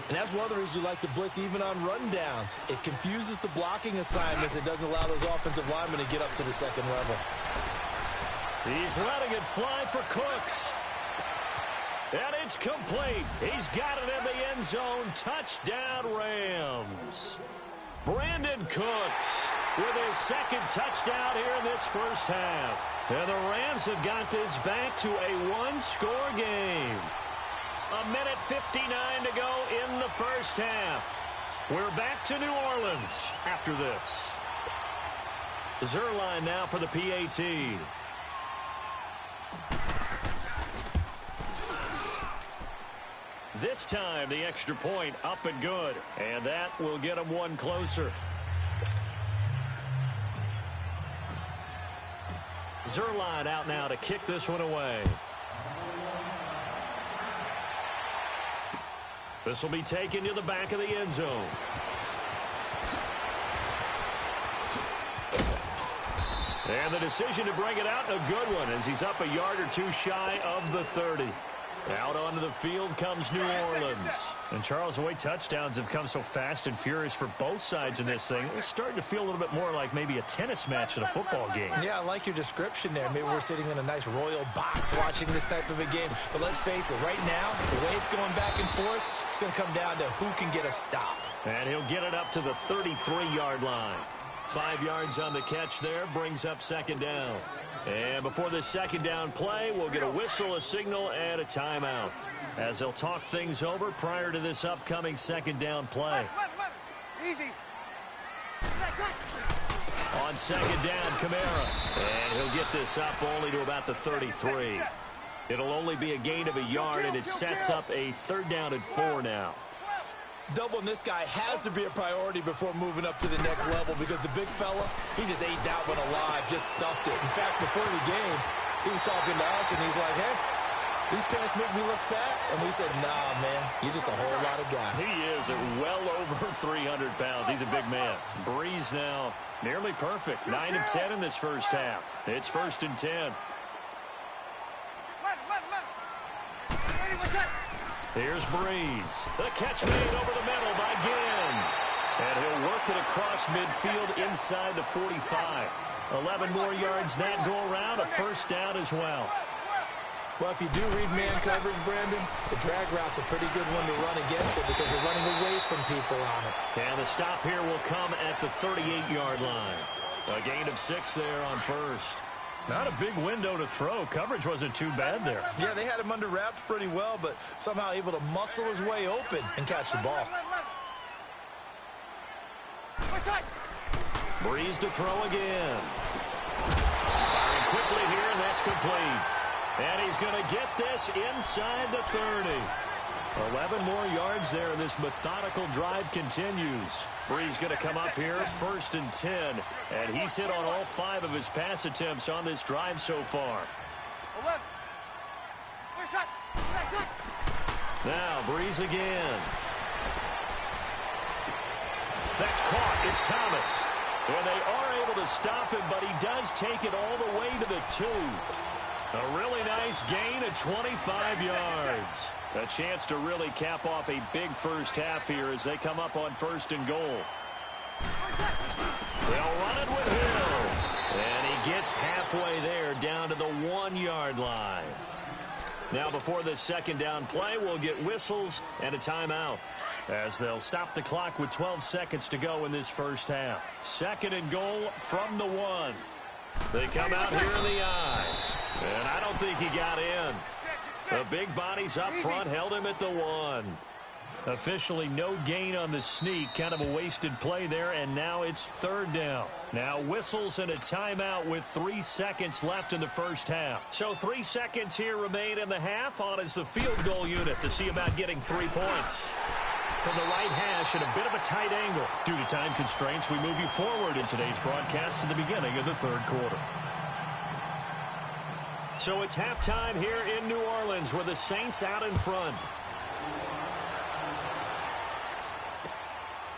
And that's one of the reasons you like to blitz even on rundowns. It confuses the blocking assignments. It doesn't allow those offensive linemen to get up to the 2nd level. He's letting it fly for Cooks. And it's complete. He's got it in the end zone. Touchdown, Rams. Brandon Cooks with his 2nd touchdown here in this 1st half. And the Rams have got this back to a 1-score game. 1:59 to go in the 1st half. We're back to New Orleans after this. Zerline now for the PAT. This time, the extra point up and good. And that will get them 1 closer. Zerline out now to kick this one away. This will be taken to the back of the end zone. And the decision to bring it out, a good one, as he's up a yard or 2 shy of the 30. Out onto the field comes New Orleans. And Charles, the way touchdowns have come so fast and furious for both sides in this thing, it's starting to feel a little bit more like maybe a tennis match than a football game. Yeah, I like your description there. Maybe we're sitting in a nice royal box watching this type of a game. But let's face it, right now, the way it's going back and forth, it's going to come down to who can get a stop. And he'll get it up to the 33-yard line. 5 yards on the catch there, brings up 2nd down. And before this 2nd down play, we'll get a whistle, a signal, and a timeout, as they'll talk things over prior to this upcoming 2nd down play. Easy. On 2nd down, Kamara. And he'll get this up only to about the 33. It'll only be a gain of a yard, and it sets up a 3rd down and 4 now. Doubling this guy has to be a priority before moving up to the next level because the big fella, he just ate that one alive, just stuffed it. In fact, before the game, he was talking to us, and he's like, hey, these pants make me look fat. And we said, nah, man, you're just a whole lot of guy. He is at well over 300 pounds. He's a big man. Breeze now nearly perfect. 9 of 10 in this first half. It's 1st and 10. Here's Breeze. The catch made over the middle by Ginn. And he'll work it across midfield inside the 45. 11 more yards that go around. A first down as well. Well, if you do read man coverage, Brandon, the drag route's a pretty good one to run against it because you're running away from people on it. And the stop here will come at the 38-yard line. A gain of 6 there on first. Not a big window to throw. Coverage wasn't too bad there. Yeah, they had him under wraps pretty well, but somehow able to muscle his way open and catch the ball. Breeze to throw again. Firing quickly here, and that's complete. And he's going to get this inside the 30. 11 more yards there, and this methodical drive continues. Breeze going to come up here, 1st and 10. And he's hit on all 5 of his pass attempts on this drive so far. Now, Breeze again. That's caught. It's Thomas. And they are able to stop him, but he does take it all the way to the 2. A really nice gain of 25 yards. A chance to really cap off a big first half here as they come up on 1st and goal. They'll run it with Hill. And he gets halfway there down to the 1-yard line. Now before this second down play, we'll get whistles and a timeout as they'll stop the clock with 12 seconds to go in this first half. 2nd and goal from the 1. They come out here in the eye. And I don't think he got in. The big bodies up front held him at the 1. Officially no gain on the sneak. Kind of a wasted play there, and now it's 3rd down. Now whistles and a timeout with 3 seconds left in the first half. So 3 seconds here remain in the half. On is the field goal unit to see about getting 3 points. From the right hash at a bit of a tight angle. Due to time constraints, we move you forward in today's broadcast to the beginning of the 3rd quarter. So it's halftime here in New Orleans with the Saints out in front.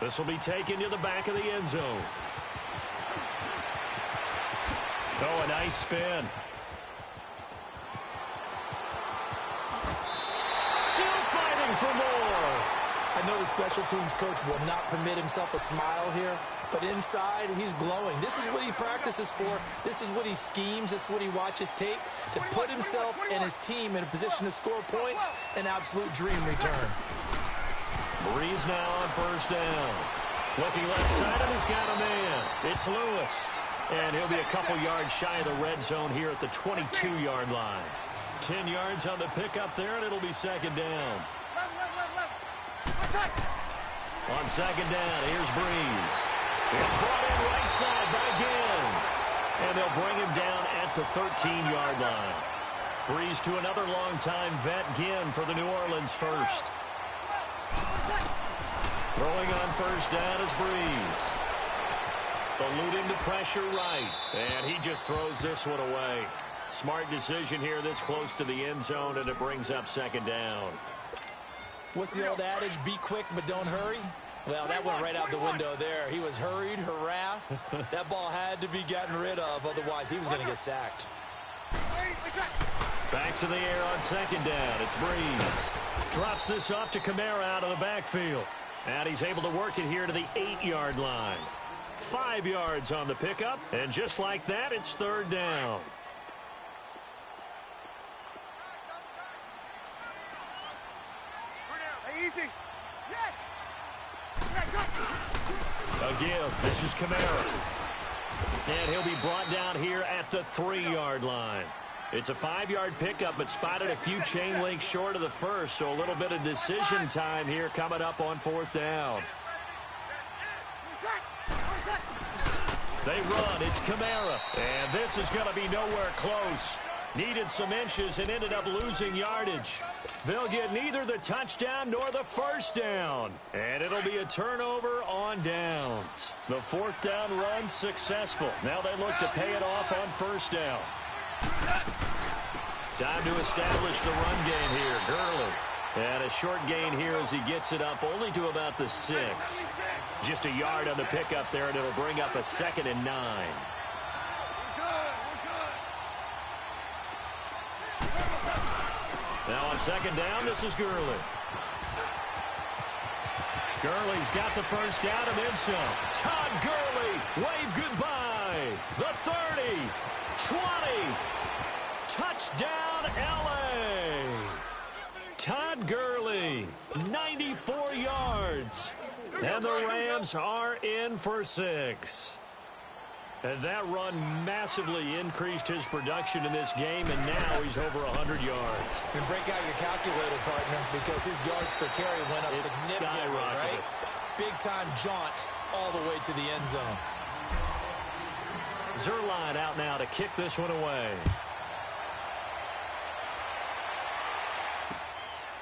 This will be taken to the back of the end zone. Oh, a nice spin. Still fighting for more. I know the special teams coach will not permit himself a smile here, but inside, he's glowing. This is what he practices for. This is what he schemes. This is what he watches tape to put himself and his team in a position to score points. An absolute dream return. Breeze now on 1st down. Looking left side of he's got a man. It's Lewis. And he'll be a couple yards shy of the red zone here at the 22-yard line. 10 yards on the pickup there, and it'll be 2nd down. On 2nd down, here's Breeze. It's brought in right side by Ginn. And they'll bring him down at the 13-yard line. Breeze to another longtime vet, Ginn, for the New Orleans first. Throwing on 1st down is Breeze. Eluding the pressure right. And he just throws this one away. Smart decision here this close to the end zone, and it brings up 2nd down. What's the old adage, be quick but don't hurry? Well, that went right out the window there. He was hurried, harassed. That ball had to be gotten rid of, otherwise he was going to get sacked. Back to the air on 2nd down. It's Breeze. Drops this off to Kamara out of the backfield. And he's able to work it here to the 8-yard line. 5 yards on the pickup, and just like that, it's 3rd down. Easy. Yes. Again, this is Kamara. And he'll be brought down here at the 3-yard line. It's a 5-yard pickup, but spotted a few chain links short of the first, so a little bit of decision time here coming up on 4th down. They run. It's Kamara. And this is going to be nowhere close. Needed some inches and ended up losing yardage. They'll get neither the touchdown nor the first down. And it'll be a turnover on downs. The 4th down run successful. Now they look to pay it off on 1st down. Time to establish the run game here. Gurley. And a short gain here as he gets it up only to about the 6. Just a yard on the pickup there, and it'll bring up a 2nd and 9. Now on 2nd down, this is Gurley. Gurley's got the first down and then some. Todd Gurley, wave goodbye. The 30, 20, touchdown L.A. Todd Gurley, 94 yards. And the Rams are in for 6. And that run massively increased his production in this game, and now he's over 100 yards. And break out your calculator, partner, because his yards per carry went up significantly, right? Big-time jaunt all the way to the end zone. Zerline out now to kick this one away.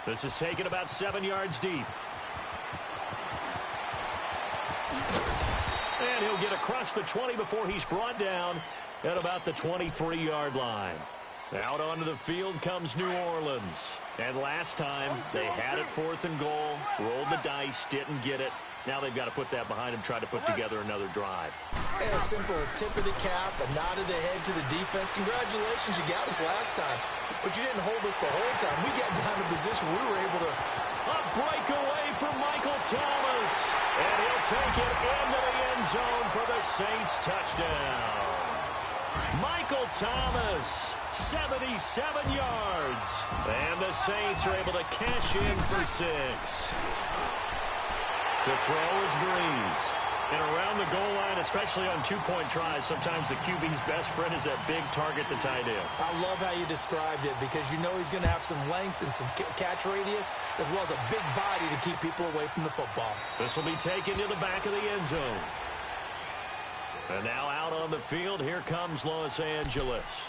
This is taken about 7 yards deep. And he'll get across the 20 before he's brought down at about the 23-yard line. Out onto the field comes New Orleans. And last time, they had it 4th and goal, rolled the dice, didn't get it. Now they've got to put that behind them, try to put together another drive. And a simple tip of the cap, a nod of the head to the defense. Congratulations, you got us last time. But you didn't hold us the whole time. We got down to position we were able to... A breakaway from Michael Thomas. And he'll take it into the end zone for the Saints touchdown. Michael Thomas, 77 yards. And the Saints are able to cash in for 6. To throw is Breeze. And around the goal line, especially on two-point tries, sometimes the QB's best friend is that big target, the tight end. I love how you described it because you know he's going to have some length and some catch radius as well as a big body to keep people away from the football. This will be taken to the back of the end zone. And now out on the field, here comes Los Angeles.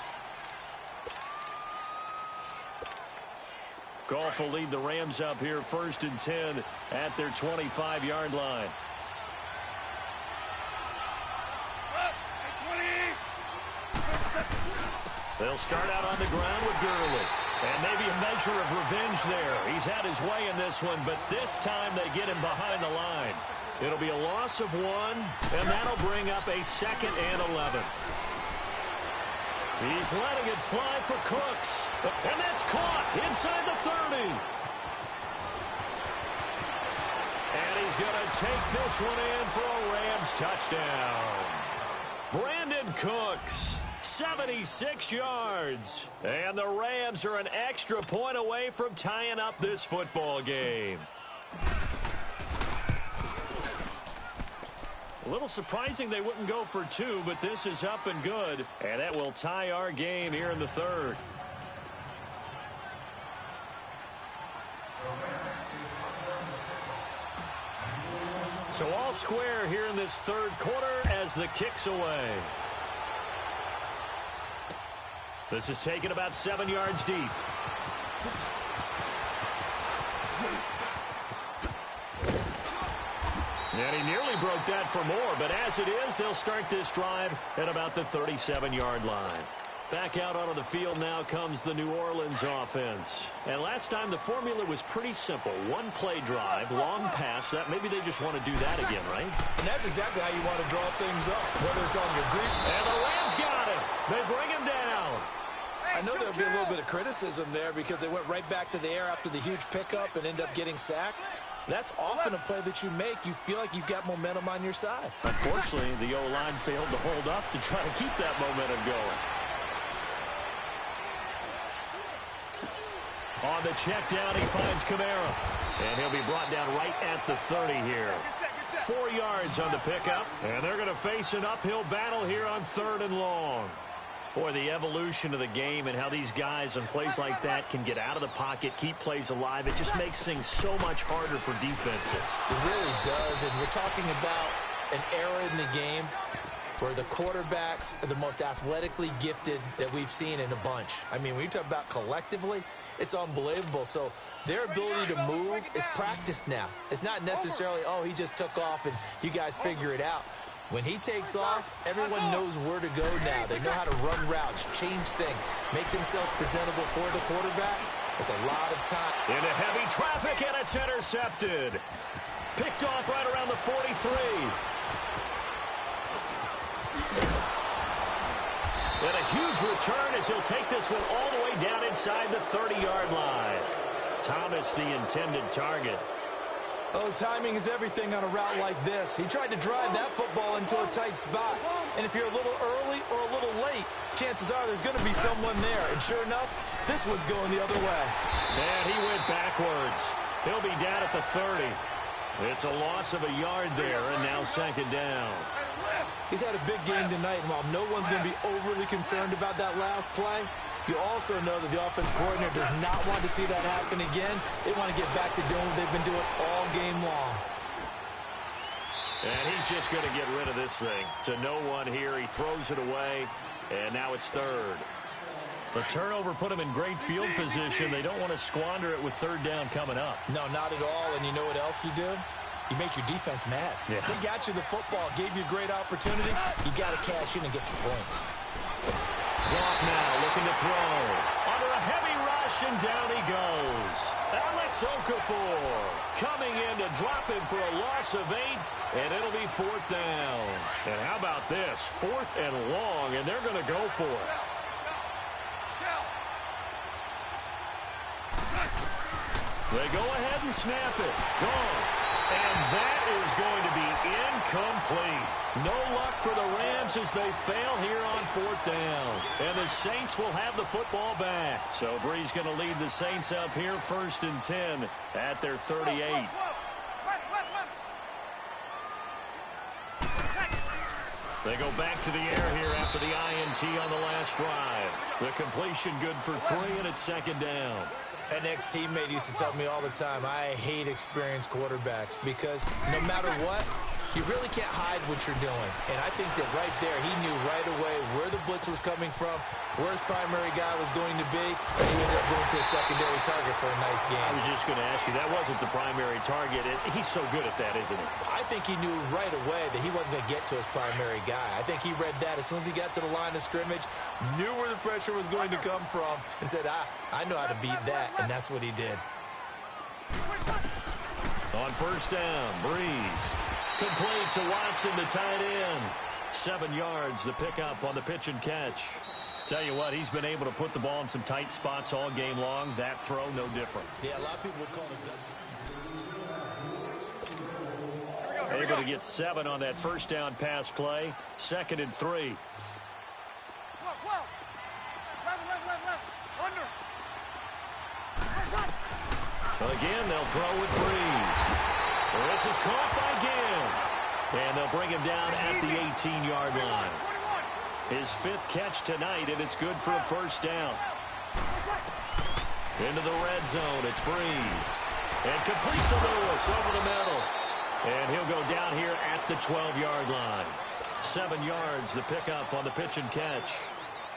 Goff will lead the Rams up here 1st and 10 at their 25-yard line. They'll start out on the ground with Gurley. And maybe a measure of revenge there. He's had his way in this one, but this time they get him behind the line. It'll be a loss of 1, and that'll bring up a 2nd and 11. He's letting it fly for Cooks. And that's caught inside the 30. And he's going to take this one in for a Rams touchdown. Brandon Cooks, 76 yards. And the Rams are an extra point away from tying up this football game. A little surprising they wouldn't go for 2, but this is up and good. And that will tie our game here in the 3rd. So all square here in this 3rd quarter as the kick's away. This is taken about 7 yards deep. And he nearly broke that for more, but as it is, they'll start this drive at about the 37-yard line. Back out onto the field now comes the New Orleans offense. And last time the formula was pretty simple. One play drive, long pass. That maybe they just want to do that again, right? And that's exactly how you want to draw things up, whether it's on your Greek. And the Rams got him. They bring him down. I know there'll be a little bit of criticism there because they went right back to the air after the huge pickup and end up getting sacked. That's often a play that you make. You feel like you've got momentum on your side. Unfortunately, the O-line failed to hold up to try to keep that momentum going. On the check down, he finds Kamara. And he'll be brought down right at the 30 here. 4 yards on the pickup. And they're going to face an uphill battle here on 3rd and long. Boy, the evolution of the game and how these guys on plays like that can get out of the pocket, keep plays alive, it just makes things so much harder for defenses. It really does, and we're talking about an era in the game where the quarterbacks are the most athletically gifted that we've seen in a bunch. I mean, when you talk about collectively, it's unbelievable. So their ability to move is practiced now. It's not necessarily, oh, he just took off and you guys figure it out. When he takes off, everyone knows where to go now. They know how to run routes, change things, make themselves presentable for the quarterback. It's a lot of time. Into heavy traffic, and it's intercepted. Picked off right around the 43. And a huge return as he'll take this one all the way down inside the 30-yard line. Thomas, the intended target. Oh, timing is everything on a route like this. He tried to drive that football into a tight spot. And if you're a little early or a little late, chances are there's going to be someone there. And sure enough, this one's going the other way. And he went backwards. He'll be down at the 30. It's a loss of a yard there, and now second down. He's had a big game tonight, and while no one's going to be overly concerned about that last play, you also know that the offense coordinator does not want to see that happen again. They want to get back to doing what they've been doing all game long. And he's just going to get rid of this thing. To no one here. He throws it away, and now it's third. The turnover put him in great field position. They don't want to squander it with third down coming up. No, not at all. And you know what else you do? You make your defense mad. Yeah. They got you the football, gave you a great opportunity. You got to cash in and get some points. Goff now looking to throw. Under a heavy rush, and down he goes. Alex Okafor coming in to drop him for a loss of 8, and it'll be fourth down. And how about this? Fourth and long, and they're going to go for it. They go ahead and snap it. Gone. And that is going to be incomplete. No luck for the Rams as they fail here on fourth down. And the Saints will have the football back. So Bree's going to lead the Saints up here 1st and 10 at their 38. They go back to the air here after the INT on the last drive. The completion good for 3, and it's second down. An ex-teammate used to tell me all the time, I hate experienced quarterbacks because no matter what, you really can't hide what you're doing. And I think that right there, he knew right away where the blitz was coming from, where his primary guy was going to be, and he ended up going to a secondary target for a nice game. I was just going to ask you, that wasn't the primary target. He's so good at that, isn't he? I think he knew right away that he wasn't going to get to his primary guy. I think he read that as soon as he got to the line of scrimmage, knew where the pressure was going to come from, and said, I know how to beat that, and that's what he did. On first down, Breeze. Complete to Watson, the tight end. 7 yards, the pickup on the pitch and catch. Tell you what, he's been able to put the ball in some tight spots all game long. That throw, no different. Yeah, a lot of people would call it gutsy. Able to get 7 on that first down pass play. 2nd and 3. Well, again, they'll throw with Breeze. This is caught by Ginn. And they'll bring him down at the 18-yard line. His 5th catch tonight, and it's good for a first down. Into the red zone, it's Breeze. And complete to Lewis over the middle. And he'll go down here at the 12-yard line. 7 yards, the pickup on the pitch and catch.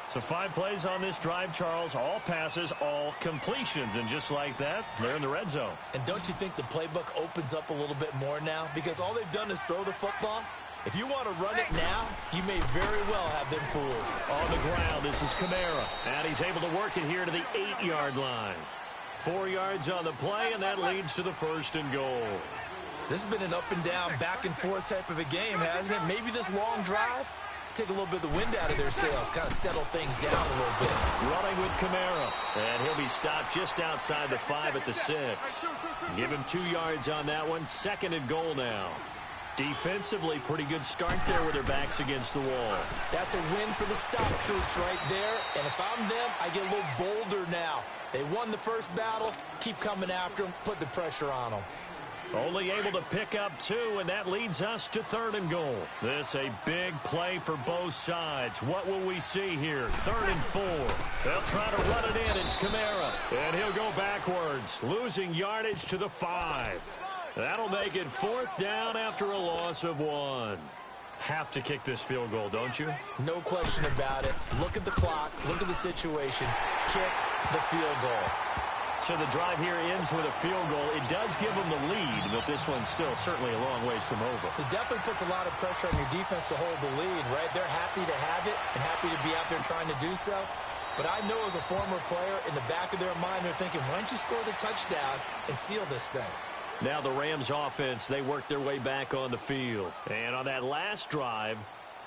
So 5 plays on this drive, Charles. All passes, all completions. And just like that, they're in the red zone. And don't you think the playbook opens up a little bit more now? Because all they've done is throw the football. If you want to run it now, you may very well have them fooled. On the ground, this is Kamara. And he's able to work it here to the 8-yard line. 4 yards on the play, and that leads to the 1st and goal. This has been an up and down, back and forth type of a game, hasn't it? Maybe this long drive take a little bit of the wind out of their sails, kind of settle things down a little bit. Running with Kamara, and he'll be stopped just outside the 5 at the 6. Give him 2 yards on that one. 2nd and goal now. Defensively, pretty good start there with their backs against the wall. That's a win for the stop troops right there, and if I'm them, I get a little bolder now. They won the first battle, keep coming after them, put the pressure on them. Only able to pick up 2, and that leads us to 3rd and goal. This a big play for both sides. What will we see here? 3rd and 4. They'll try to run it in. It's Kamara, and he'll go backwards, losing yardage to the 5. That'll make it 4th down after a loss of 1. Have to kick this field goal, don't you? No question about it. Look at the clock. Look at the situation. Kick the field goal. So the drive here ends with a field goal. It does give them the lead, but this one's still certainly a long ways from over. It definitely puts a lot of pressure on your defense to hold the lead, right? They're happy to have it and happy to be out there trying to do so. But I know as a former player, in the back of their mind, they're thinking, why don't you score the touchdown and seal this thing? Now the Rams offense, they work their way back on the field. And on that last drive,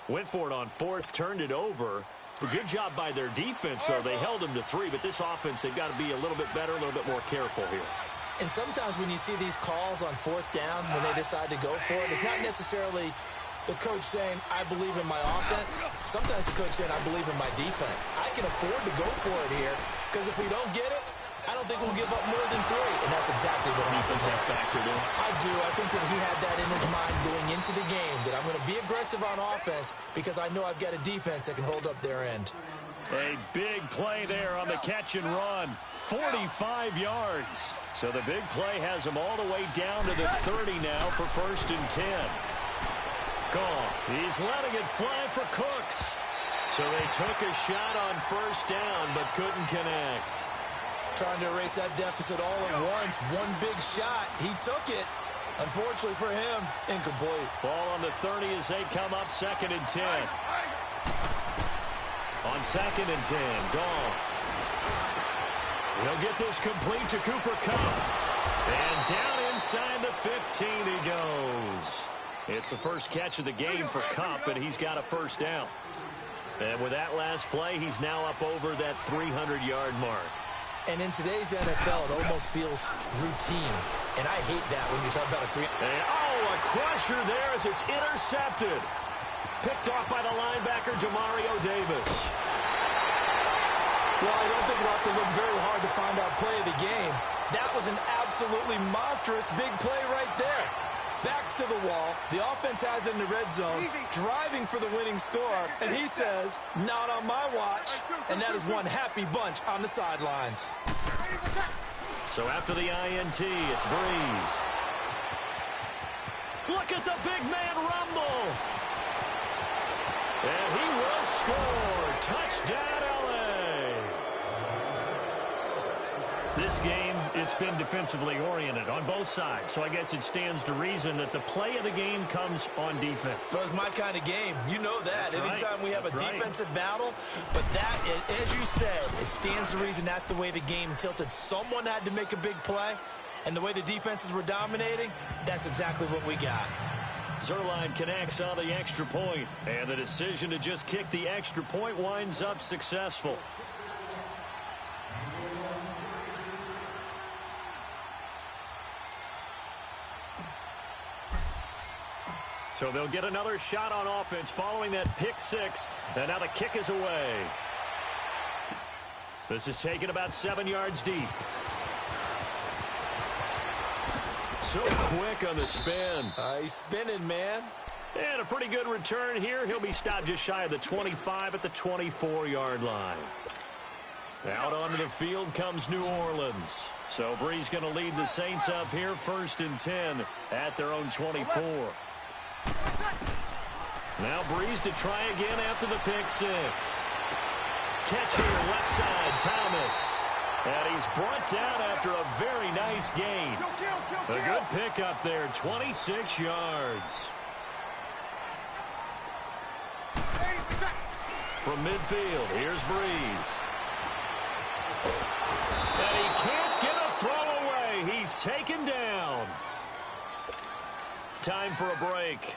went for it on fourth, turned it over. A good job by their defense, though. They held them to 3, but this offense, they've got to be a little bit better, a little bit more careful here. And sometimes when you see these calls on fourth down, when they decide to go for it, it's not necessarily the coach saying, I believe in my offense. Sometimes the coach saying, I believe in my defense. I can afford to go for it here, because if we don't get it, I don't think we'll give up more than 3. And that's exactly what happened there. Factored in. I do. I think that he had that in his mind going into the game, that I'm going to be aggressive on offense because I know I've got a defense that can hold up their end. A big play there on the catch and run. 45 yards. So the big play has him all the way down to the 30 now for 1st and 10. Gone. He's letting it fly for Cooks. So they took a shot on 1st down but couldn't connect. Trying to erase that deficit all at once. One big shot. He took it. Unfortunately for him, incomplete. Ball on the 30 as they come up 2nd and 10. On 2nd and 10, Goff. He'll get this complete to Cooper Kupp. And down inside the 15 he goes. It's the first catch of the game for Kupp, and he's got a 1st down. And with that last play, he's now up over that 300-yard mark. And in today's NFL, it almost feels routine. And I hate that when you talk about a 3. And, oh, a crusher there as it's intercepted. Picked off by the linebacker, Demario Davis. Well, I don't think we'll have to look very hard to find our play of the game. That was an absolutely monstrous big play right there. Backs to the wall. The offense has it in the red zone, driving for the winning score. And he says, not on my watch. And that is one happy bunch on the sidelines. So after the INT, it's Breeze. Look at the big man rumble. And he will score. Touchdown, LA. This game, it's been defensively oriented on both sides. So I guess it stands to reason that the play of the game comes on defense. So it's my kind of game. You know that. That's Anytime right. we have That's a defensive battle. But that, as you said, it stands to reason that's the way the game tilted. Someone had to make a big play. And the way the defenses were dominating, that's exactly what we got. Zerline connects on the extra point, and the decision to just kick the extra point winds up successful. So they'll get another shot on offense following that pick 6, and now the kick is away. This is taken about 7 yards deep. So quick on the spin. He's spinning, man. And a pretty good return here. He'll be stopped just shy of the 25 at the 24-yard line. Out onto the field comes New Orleans. So Breeze going to lead the Saints up here 1st and 10 at their own 24. Now Breeze to try again after the pick 6. Catch here, left side, Thomas. And he's brought down after a very nice gain. A good pickup there, 26 yards. From midfield, here's Breeze. And he can't get a throw away. He's taken down. Time for a break.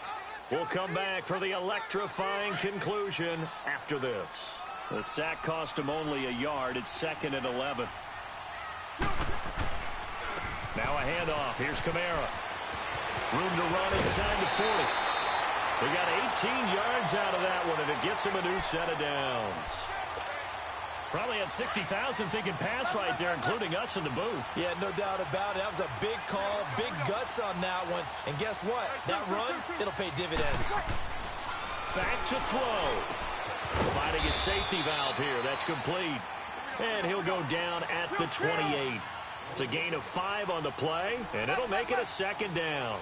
We'll come back for the electrifying conclusion after this. The sack cost him only a yard. It's 2nd and 11. Now a handoff. Here's Kamara. Room to run inside the 40. They got 18 yards out of that one, and it gets him a new set of downs. Probably had 60,000 thinking pass right there, including us in the booth. Yeah, no doubt about it. That was a big call, big guts on that one. And guess what? That run, it'll pay dividends. Back to throw. Finding his safety valve here. That's complete. And he'll go down at the 28. It's a gain of 5 on the play, and it'll make it a 2nd down.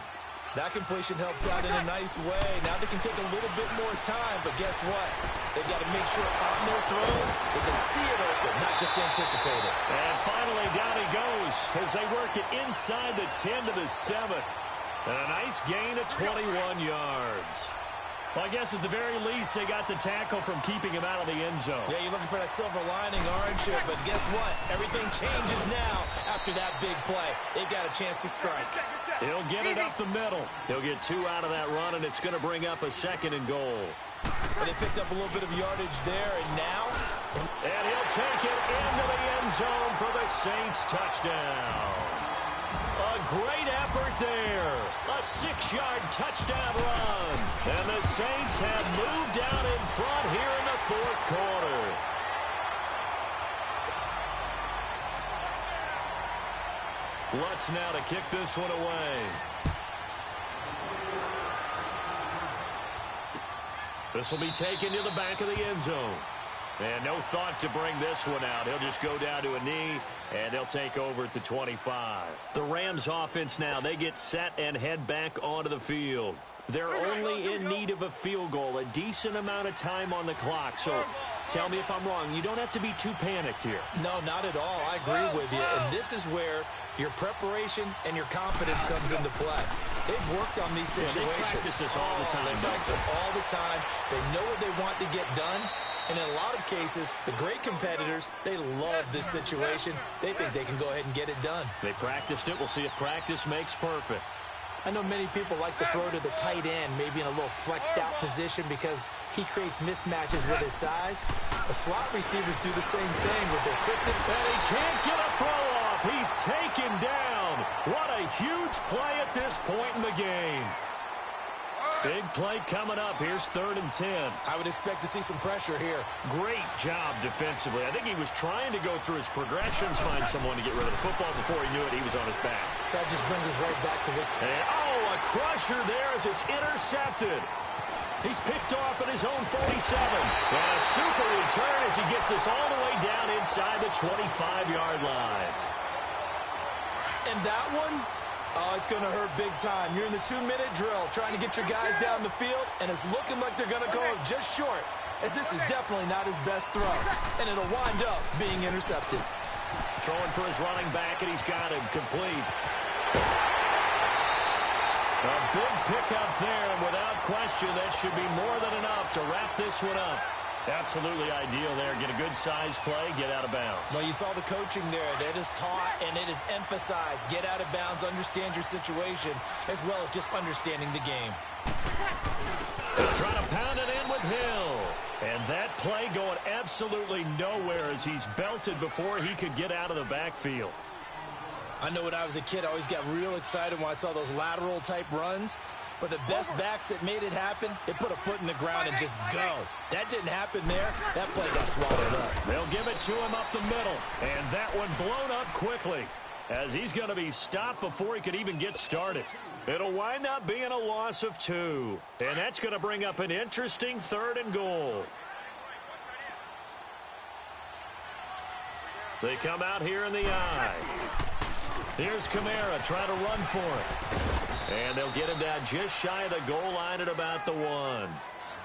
That completion helps out in a nice way. Now they can take a little bit more time, but guess what? They've got to make sure on their throws that they see it open, not just anticipate it. And finally, down he goes as they work it inside the 10 to the 7. And a nice gain of 21 yards. Well, I guess at the very least, they got the tackle from keeping him out of the end zone. Yeah, you're looking for that silver lining, aren't you? But guess what? Everything changes now after that big play. They've got a chance to strike. He'll get it up the middle. He'll get 2 out of that run, and it's going to bring up a 2nd and goal. And they picked up a little bit of yardage there, and now... And he'll take it into the end zone for the Saints touchdown. A great effort there. A 6-yard touchdown run. And the Saints have moved down in front here in the 4th quarter. Lutz now to kick this one away. This will be taken to the back of the end zone. And no thought to bring this one out. He'll just go down to a knee, and they'll take over at the 25. The Rams offense now, they get set and head back onto the field. They're only in need of a field goal, a decent amount of time on the clock. So tell me if I'm wrong. You don't have to be too panicked here. No, not at all. I agree with you. And this is where your preparation and your confidence comes into play. They've worked on these situations. They practice this all the time. They practice it all the time. They know what they want to get done. And in a lot of cases, the great competitors, they love this situation. They think they can go ahead and get it done. They practiced it. We'll see if practice makes perfect. I know many people like to throw to the tight end, maybe in a little flexed out position because he creates mismatches with his size. The slot receivers do the same thing with their quickness. And he can't get a throw off. He's taken down. What a huge play at this point in the game. Big play coming up. Here's 3rd and 10. I would expect to see some pressure here. Great job defensively. I think he was trying to go through his progressions, find someone to get rid of the football. Before he knew it, he was on his back. That just brings us right back to what... And, oh, a crusher there as it's intercepted. He's picked off at his own 47. And a super return as he gets us all the way down inside the 25-yard line. And that one... Oh, it's going to hurt big time. You're in the 2-minute drill trying to get your guys down the field, and it's looking like they're going to go just short, as this is definitely not his best throw, and it'll wind up being intercepted. Throwing for his running back, and he's got him complete. A big pickup there, and without question, that should be more than enough to wrap this one up. Absolutely ideal there. Get a good size play, get out of bounds. Well, you saw the coaching there. That is taught and it is emphasized. Get out of bounds, understand your situation, as well as just understanding the game. Trying to pound it in with Hill. And that play going absolutely nowhere as he's belted before he could get out of the backfield. I know when I was a kid, I always got real excited when I saw those lateral type runs. But the best backs that made it happen, they put a foot in the ground and just go. That didn't happen there. That play got swallowed up. They'll give it to him up the middle. And that one blown up quickly as he's going to be stopped before he could even get started. It'll wind up being a loss of 2. And that's going to bring up an interesting 3rd and goal. They come out here in the eye. Here's Kamara trying to run for it. And they'll get him down just shy of the goal line at about the 1.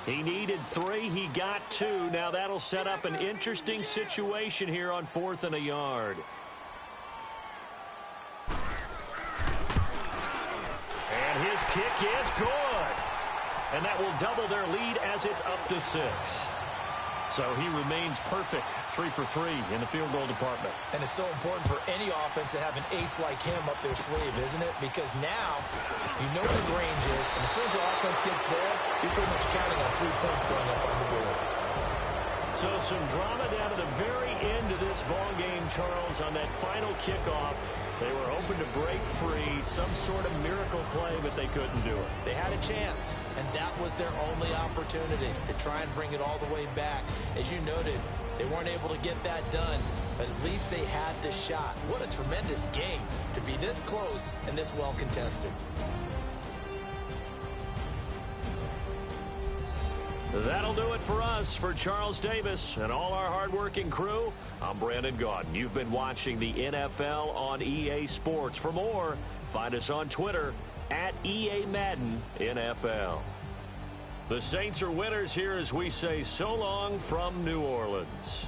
He needed 3. He got 2. Now that'll set up an interesting situation here on 4th and a yard. And his kick is good. And that will double their lead as it's up to 6. So he remains perfect, 3 for 3 in the field goal department. And it's so important for any offense to have an ace like him up their sleeve, isn't it? Because now you know what his range is, and as soon as your offense gets there, you're pretty much counting on 3 points going up on the board. So some drama down to the very end of this ball game, Charles, on that final kickoff. They were hoping to break free, some sort of miracle play, but they couldn't do it. They had a chance, and that was their only opportunity to try and bring it all the way back. As you noted, they weren't able to get that done, but at least they had the shot. What a tremendous game to be this close and this well contested. That'll do it for us. For Charles Davis and all our hardworking crew, I'm Brandon Gaudin. You've been watching the NFL on EA Sports. For more, find us on Twitter at EA Madden NFL. The Saints are winners here as we say so long from New Orleans.